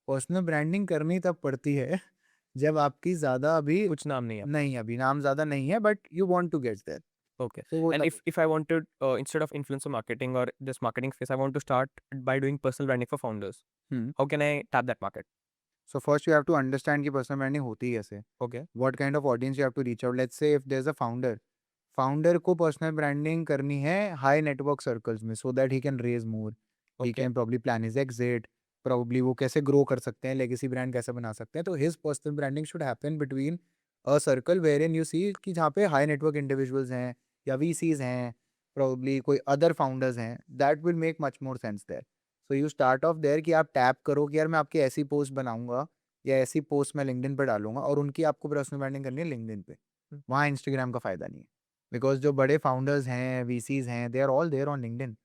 A: Personal branding करनी तब पड़ती है जब आपकी ज़्यादा अभी
B: कुछ नाम नहीं है.
A: नहीं, अभी नाम ज़्यादा नहीं है, but you want to get there.
B: Okay.
A: तो वो
B: And
A: तब
B: if I wanted instead of influencer marketing or this marketing space, I want to start by doing personal branding for founders.
A: Hmm.
B: How can I tap that market?
A: So first you have to understand कि personal branding होती कैसे.
B: Okay.
A: What kind of audience you have to reach out. Let's say if there's a founder को personal branding करनी है high network circles में so that he can raise more. He
B: Okay.
A: can probably plan his exit. Probably वो कैसे grow कर सकते हैं, legacy brand कैसे बना सकते हैं. तो his personal branding should happen between a circle wherein you see कि जहाँ पे हाई नेटवर्क इंडिविजुअल्स हैं या VCs हैं, probably कोई अदर फाउंडर्स हैं. That will make much more sense there. So you start off there कि आप टैप करो कि यार मैं आपकी ऐसी पोस्ट बनाऊंगा या ऐसी पोस्ट मैं लिंक्डइन पे डालूंगा और उनकी आपको पर्सनल ब्रांडिंग करनी है लिंक्डइन पे. वहाँ इंस्टाग्राम का फायदा नहीं है बिकॉज जो बड़े फाउंडर्स हैं, VCs हैं, they are all there on LinkedIn.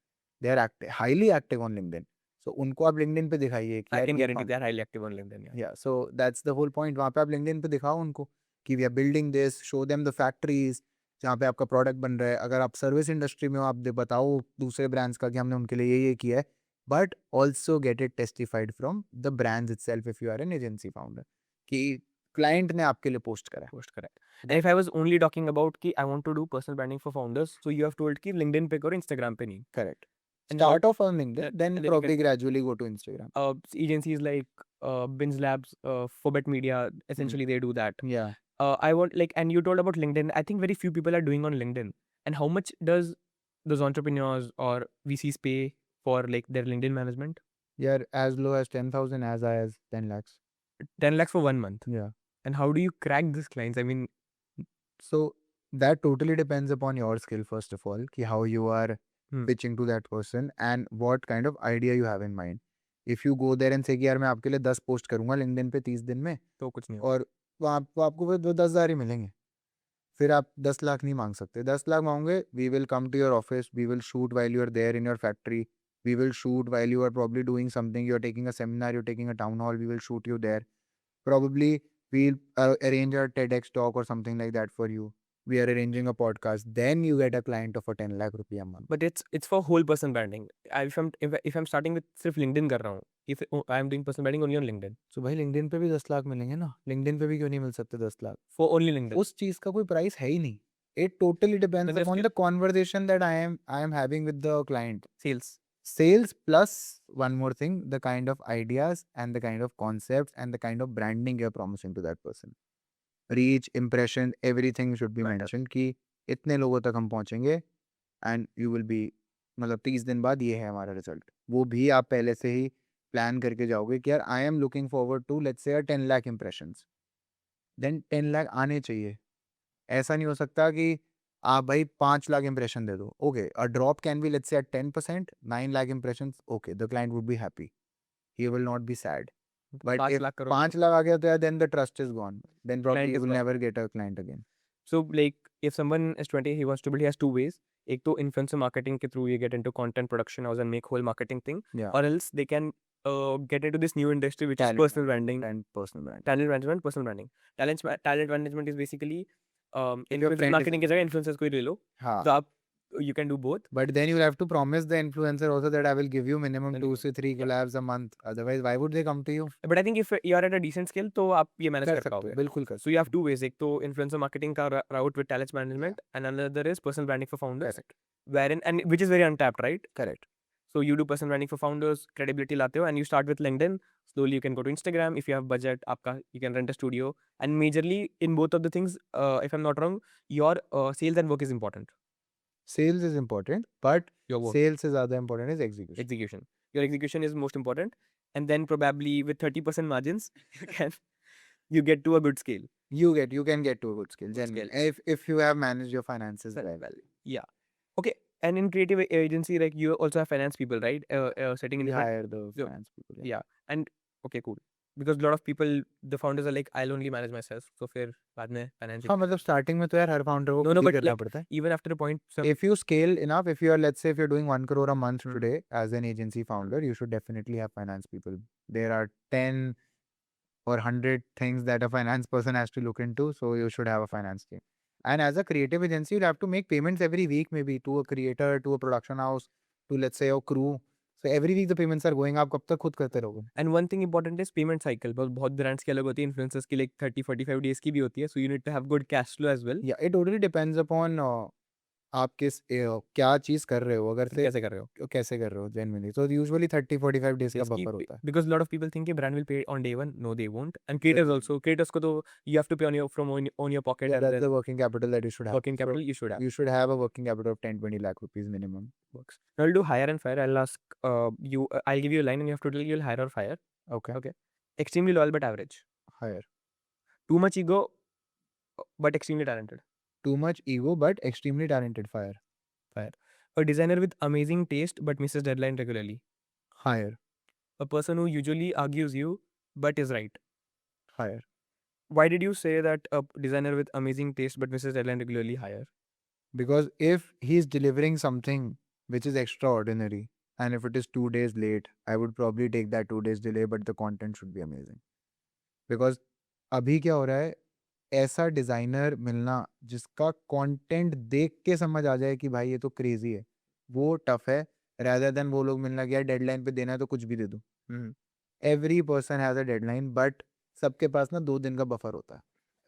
A: They are highly active on LinkedIn. So उनको आप लिंक्डइन पे दिखाइए कि
B: I
A: यार
B: can
A: ये
B: guarantee they are highly active on LinkedIn. Yeah.
A: या so that's the whole point. वहाँ पे आप लिंक्डइन पे दिखाओ उनको कि we are building this, show them the factories जहाँ पे आपका प्रोडक्ट बन रहा है. अगर आप सर्विस इंडस्ट्री में हो, आप बताओ दूसरे ब्रांड्स का कि हमने उनके लिए ये किया है. But also get it testified from the brands itself if you are an agency founder कि क्लाइंट ने आपके लिए पोस्ट करा है.
B: Post correct. And if I was only talking about कि I want to do personal branding for founders, so you have told कि LinkedIn पे करो, Instagram पे नहीं.
A: Correct.
B: And how
A: Start off on LinkedIn,
B: and
A: then
B: then you
A: probably
B: can
A: gradually go to Instagram.
B: agencies like Bins Labs, Phobet Media, essentially they do that.
A: Yeah.
B: I want like, and you told about LinkedIn. I think very few people are doing on LinkedIn. And how much does those entrepreneurs or VCs pay for like their LinkedIn management?
A: Yeah, as low as 10,000, as high as 10 lakhs.
B: 10 lakhs for 1 month.
A: Yeah.
B: And how do you crack these clients? I mean,
A: So that totally depends upon your skill, first of all, ki how you are
B: Hmm.
A: pitching to that person and what kind of idea you have in mind. If you go there and say कि यार मैं आपके लिए 10 post करूंगा LinkedIn पे 30 दिन में
B: तो कुछ नहीं होगा.
A: और वो आपको वो 10,000 ही मिलेंगे. फिर आप 10 लाख नहीं मांग सकते. 10 लाख मांगोगे, we will come to your office, we will shoot while you are there in your factory, we will shoot while you are probably doing something, you are taking a seminar, you're taking a town hall, we will shoot you there. Probably we'll arrange a TEDx talk or something like that for you. we are arranging a podcast, then you get a client of a 10 lakh rupee a month.
B: But it's for whole person branding. If I'm starting with सिर्फ LinkedIn कर रहा हूँ, if I am doing personal branding only on LinkedIn,
A: So भाई LinkedIn पे भी 10 लाख मिलेंगे ना, LinkedIn पे भी क्यों नहीं मिल सकते 10 लाख?
B: for only LinkedIn.
A: उस चीज का कोई प्राइस है ही नहीं. It totally depends
B: Then
A: upon the conversation that I am having with the client.
B: Sales.
A: Plus one more thing, the kind of ideas and the kind of concepts and the kind of branding you're promising to that person. Reach, impression, everything should be
B: Matters.
A: mentioned कि इतने लोगों तक हम पहुंचेंगे and you will be, मतलब 30 दिन बाद ये है हमारा रिजल्ट. वो भी आप पहले से ही प्लान करके जाओगे कि यार I am looking forward to let's say 10 lakh impressions. Then 10 lakh आने चाहिए. ऐसा नहीं हो सकता कि आप भाई 5 लाख इंप्रेशन दे दो. Okay, a drop can be let's say 10%, 9 lakh impressions. Okay, the client would be happy, he will not be sad. But
B: 5
A: if
B: lakh करो
A: 5 लाख आ गया तो यार then the trust is gone, then
B: Client
A: probably
B: is
A: you will
B: gone.
A: never get a client again.
B: So like if someone is 20, he wants to build, he has two ways. एक तो influencer marketing के through you get into content production house and make whole marketing thing,
A: Yeah.
B: or else they can get into this new industry which
A: Talent
B: is personal branding,
A: and personal brand.
B: talent management, personal branding. Talent management is basically
A: If your
B: influencer
A: friend is-
B: marketing की जगह influencers को ही ले लो.
A: हाँ.
B: तो आप you can do both.
A: But then you'll have to promise the influencer also that I will give you minimum
B: Then
A: 2
B: you-
A: से 3
B: yeah.
A: collabs a month. Otherwise, why would they come to you?
B: But I think if you are at a decent scale तो आप ये manage
A: कर
B: कर
A: सकते हो,
B: पाओगे.
A: बिल्कुल कर
B: So you have two ways. एक तो influencer marketing का route with talent management, and another is personal branding for founders,
A: Correct.
B: wherein and which is very untapped, right?
A: Correct.
B: So you do personal branding for founders, credibility लाते हो, and you start with LinkedIn. Slowly you can go to Instagram if you have budget. आपका you can rent a studio, and majorly in both of the things, if I'm not wrong, your sales and work is important.
A: Sales is important, but
B: Your work.
A: sales is other important is execution.
B: Execution. Your execution is most important, and then probably with 30% margins, you get to a good scale.
A: You can get to a good scale.
B: Good
A: Genuinely.
B: scale.
A: If you have managed your finances
B: Well,
A: well.
B: Yeah. Okay. And in creative agency, like you also have finance people, right? Setting in
A: We
B: different.
A: hire the
B: Yeah.
A: finance people.
B: Yeah. And okay, cool. Because a lot of people, the founders are like, I'll only manage myself. So फिर बाद में financing.
A: हाँ, मतलब starting में तो यार हर founder को
B: No,
A: खुद ही
B: but
A: करना
B: like,
A: पड़ता है.
B: even after a point, some
A: If you scale enough, if you are, let's say, if you're doing 1 crore a month
B: Hmm.
A: today as an agency founder, you should definitely have finance people. There are 10 or 100 things that a finance person has to look into, so you should have a finance team. And as a creative agency, you'll have to make payments every week, maybe to a creator, to a production house, to let's say your crew. So every week the payments are going. आप कब तक खुद करते रहोगे?
B: and one thing important is payment cycle. बहुत brands की अलग होती है, influencers की like 30-45 days की भी होती है. So you need to have good cash flow as well.
A: Yeah, it totally depends upon आप किस क्या चीज कर रहे हो. अगर से
B: कैसे कर रहे हो?
A: कैसे कर रहे हो genuinely. So usually 30-45 days का
B: Yes,
A: buffer होता है.
B: because a lot of people think कि brand will pay on day one. No, they won't. And creators also. Creators को तो you have to pay on your pocket.
A: Yeah,
B: and
A: that's
B: then
A: the working capital that you should have.
B: working capital you should have.
A: You should have a working capital of 10-20 lakh rupees minimum.
B: Works. Now I'll do hire and fire. I'll ask you. I'll give you a line and you have to tell you'll hire or fire.
A: Okay.
B: Okay. Extremely loyal but average.
A: Hire.
B: Too much ego, but extremely talented.
A: Too much ego but extremely talented. Fire.
B: A designer with amazing taste but misses deadline regularly.
A: Hire.
B: A person who usually argues you but is right.
A: Hire.
B: Why did you say that a designer with amazing taste but misses deadline regularly hire?
A: Because if he's delivering something which is extraordinary and if it is 2 days late, I would probably take that 2 days delay, but the content should be amazing. Because अभी क्या हो रहा है, ऐसा designer मिलना जिसका content देख के समझ आ जाए कि भाई ये तो क्रेजी है, वो टफ है. rather than वो लोग मिलना कि यार डेडलाइन पे देना है तो कुछ भी दे दो. Every person has a deadline, but सबके पास ना 2 दिन का बफर होता है,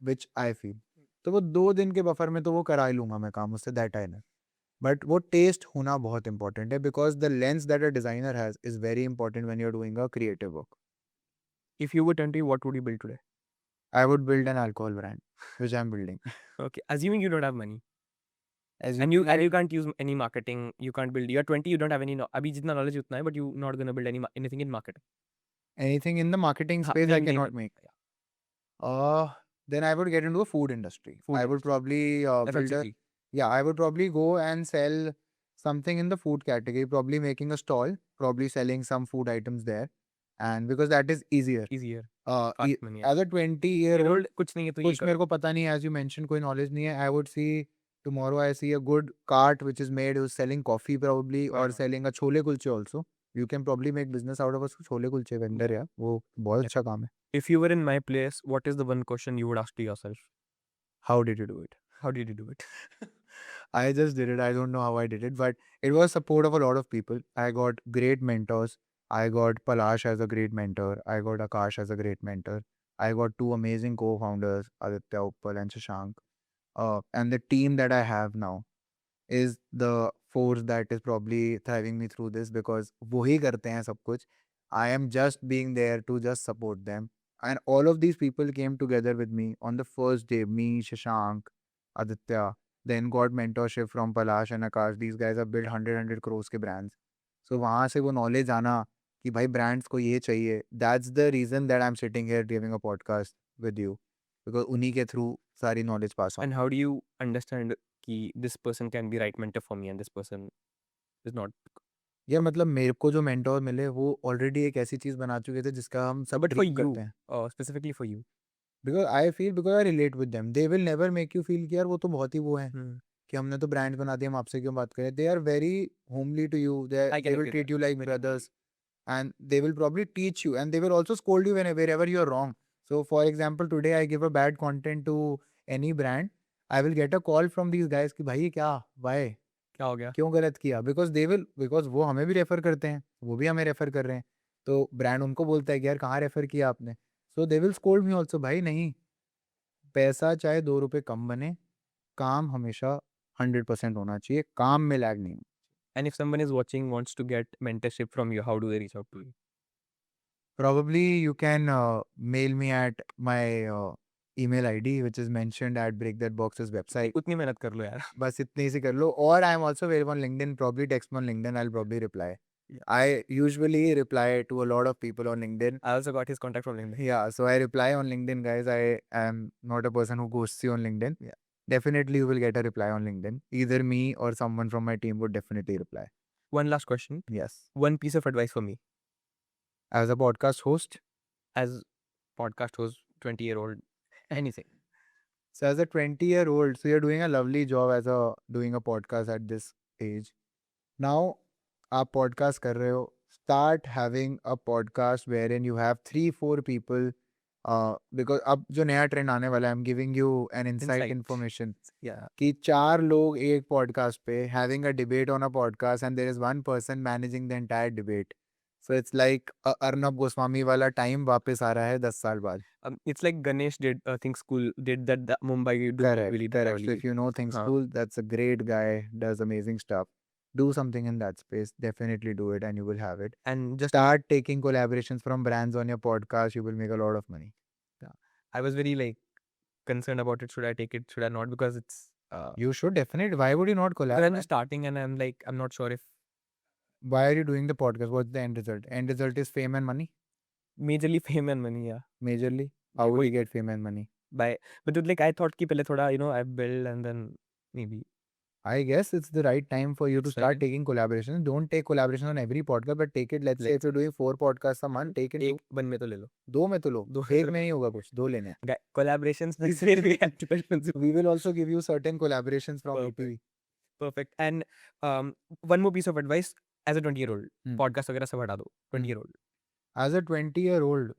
A: विच आई फील. तो वो 2 दिन के बफर में तो वो करा ही लूंगा मैं काम उससे, दैट आई नो. बट वो टेस्ट होना बहुत इंपॉर्टेंट है, because the lens that a designer has is very important when you are doing a creative work.
B: If you were 20, what would you build today?
A: I would build an alcohol brand, which I'm building.
B: Okay, assuming you don't have money.
A: As
B: And you can't use any marketing. You can't build. You're 20. You don't have any. अभी जितना knowledge उतना है, but you're not gonna build anything in marketing.
A: anything in the marketing
B: हाँ,
A: space I
B: नहीं,
A: cannot make. Then I would get into a food industry.
B: Food
A: I would probably build a,
B: FMCG.
A: yeah, I would probably go and sell something in the food category, probably making a stall, probably selling some food items there. And because that is easier.
B: Easier.
A: Uh,
B: Fast
A: e-
B: money है.
A: as a 20-year-old,
B: कुछ नहीं है तो ये
A: कुछ मेरे को पता नहीं है, as you mentioned, कोई knowledge नहीं है. I would see tomorrow I see a good cart which is made who's selling coffee probably or
B: हाँ.
A: selling a chole kulche also. You can probably make business out of a chole kulche vendor. Yeah, वो बहुत अच्छा काम है.
B: If you were in my place, what is the one question you would ask to yourself?
A: How did you do it?
B: How did you do it?
A: I just did it. I don't know how I did it, but it was support of a lot of people. I got great mentors. I got Palash as a great mentor. I got Akash as a great mentor. I got two amazing co-founders, Aditya Uppal and Shashank. And the team that I have now is the force that is probably thriving me through this because वो ही करते हैं सब कुछ. I am just being there to just support them. And all of these people came together with me on the first day. Me, Shashank, Aditya, then got mentorship from Palash and Akash. These guys have built 100 crores के brands. So वहाँ से वो knowledge आना कि भाई brands को ये चाहिए. That's the reason that I'm sitting here giving a podcast with you. Because उन्हीं के through सारी knowledge pass on.
B: And how do you understand कि this person can be right mentor for me and this person is not?
A: यार मतलब मेरे को जो mentor मिले वो ऑलरेडी एक ऐसी चीज बना चुके थे जिसका हम सब
B: But for
A: ड्रीम
B: you,
A: करते हैं.
B: specifically for you.
A: Because I relate with them. They will never make you feel कि यार वो तो बहुत ही वो है
B: Hmm.
A: कि हमने तो ब्रांड बना दिया, हम आपसे क्यों बात करें. They are very homely to you.
B: I can
A: they will
B: agree
A: treat
B: that.
A: You like
B: Very
A: brothers and they will probably teach you and they will also scold you wherever you're wrong. So for example, today I give a bad content to any brand, I will get a call from these guys कि भाई क्या, why,
B: क्या हो गया?
A: क्यों गलत किया. Because वो हमें भी रेफर करते हैं, वो भी हमें रेफर कर रहे हैं, तो ब्रांड उनको बोलता है कि यार कहाँ रेफर किया आपने. So they will scold me also. भाई नहीं, पैसा चाहे 2 रुपए कम बने, काम हमेशा 100% होना चाहिए, काम में लैग नहीं.
B: And if someone is watching, wants to get mentorship from you, how do they reach out to you?
A: Probably you can mail me at my email ID which is mentioned at Break That Box's website.
B: उतनी मेहनत कर लो यार.
A: बस इतनी सी कर लो. और I am also available on LinkedIn. Probably text me on LinkedIn. I'll probably reply.
B: Yeah.
A: I usually reply to a lot of people on LinkedIn.
B: I also got his contact from LinkedIn.
A: Yeah, so I reply on LinkedIn, guys. I am not a person who ghosts you on LinkedIn.
B: Yeah.
A: Definitely you will get a reply on LinkedIn. Either me or someone from my team would definitely reply.
B: One last question.
A: Yes.
B: One piece of advice for me
A: As a podcast host,
B: as podcast host, 20-year-old, anything.
A: so as a 20-year-old, so you're doing a lovely job as doing a podcast at this age. Now, आप podcast कर रहे हो. Start having a podcast wherein you have 3-4 people. Because अब जो नया trend आने वाला है, I'm giving you an inside
B: Insight.
A: information.
B: Yeah.
A: कि 4 लोग एक podcast पे having a debate on a podcast and there is one person managing the entire debate. So it's like Arnab Goswami वाला टाइम वापस आ रहा है 10 साल बाद.
B: It's like Ganesh did, Think School did that, the Mumbai do
A: Correct,
B: really
A: correct. So
B: thoroughly.
A: if you know Think
B: Huh.
A: School, that's a great guy, does amazing stuff. Do something in that space. Definitely do it and you will have it.
B: And just
A: Start taking collaborations from brands on your podcast. You will make a lot of money.
B: I was very like concerned about it. Should I take it? Should I not? Because it's
A: You should definitely. Why would you not
B: but
A: collab?
B: I'm just starting and I'm like, I'm not sure if
A: Why are you doing the podcast? What's the end result? End result is fame and money.
B: majorly fame and money. Yeah.
A: Majorly. How will you get fame and money?
B: But like I thought कि पहले थोड़ा I build and then maybe.
A: I guess it's the right time for you to start
B: Second.
A: taking collaborations. Don't take collaborations on every podcast, but take it. Let's say if you're doing 4 podcasts a month, take it.
B: एक बन में तो ले लो.
A: 2 में तो लो.
B: दो
A: 1 में नहीं होगा कुछ. 2 लेने हैं.
B: Collaborations next year we have to expensive.
A: We will also give you certain collaborations from
B: Perfect.
A: APV.
B: Perfect. And one more piece of advice as a 20-year-old, podcast वगैरह सब हटा दो. 20-year-old.
A: As a 20-year-old,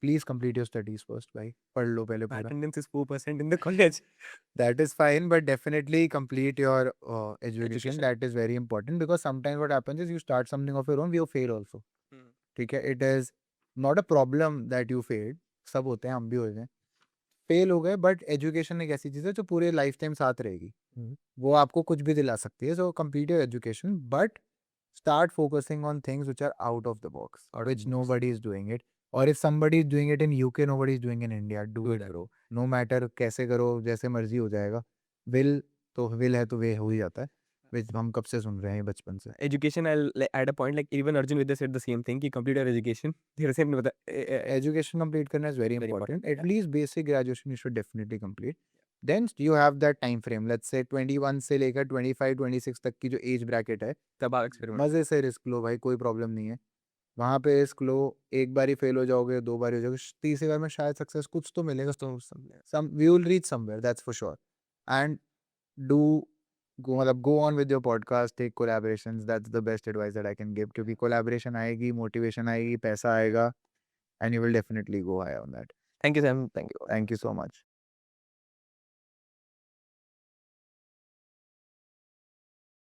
A: please complete your studies first, भाई. पढ़ लो पहले पूरा.
B: Attendance is 4% in the college.
A: That is fine, but definitely complete your education.
B: Education.
A: That is very important because sometimes what happens is you start something of your own, you fail also. ठीक है? It is not a problem that you failed. सब होते हैं, हम भी होते हैं. Fail हो गए, बट एजुकेशन एक ऐसी चीज़ है जो पूरे लाइफ टाइम साथ रहेगी. वो आपको कुछ भी दिला सकती है. So complete your education, but start focusing on things which are out of the box,
B: Out of
A: which
B: the box.
A: nobody is doing it. Or if somebody is doing it in UK, nobody is doing it in India. Do
B: Do
A: it,
B: it.
A: bro. No matter कैसे करो, जैसे मर्जी हो जाएगा. Will तो will है तो वे हो ही जाता है. Which हम कब से सुन रहे हैं बचपन से.
B: Education, I'll add a point, like even Arjun Vidya said the same thing, कि complete your education. The same
A: Education complete करना is very
B: Very
A: important.
B: important,
A: At least basic graduation you should definitely complete. Then you have that time frame. Let's say 21 से लेकर 25-26 तक की जो age bracket है,
B: तब आप experiment.
A: मजे से रिस्क लो भाई, कोई प्रॉब्लम नहीं है. वहाँ पे रिस्क लो. एक बार ही फेल हो जाओगे, 2 बार हो जाओगे, तीसरी बार में शायद सक्सेस कुछ तो मिलेगा. Some we will reach somewhere, that's for sure. And go on with your podcast, take collaborations. That's the best advice that I can give. क्योंकि collaboration आएगी, motivation आएगी, पैसा आएगा, and you will definitely go high on that.
B: Thank you, Sam. Thank you.
A: Thank you so much.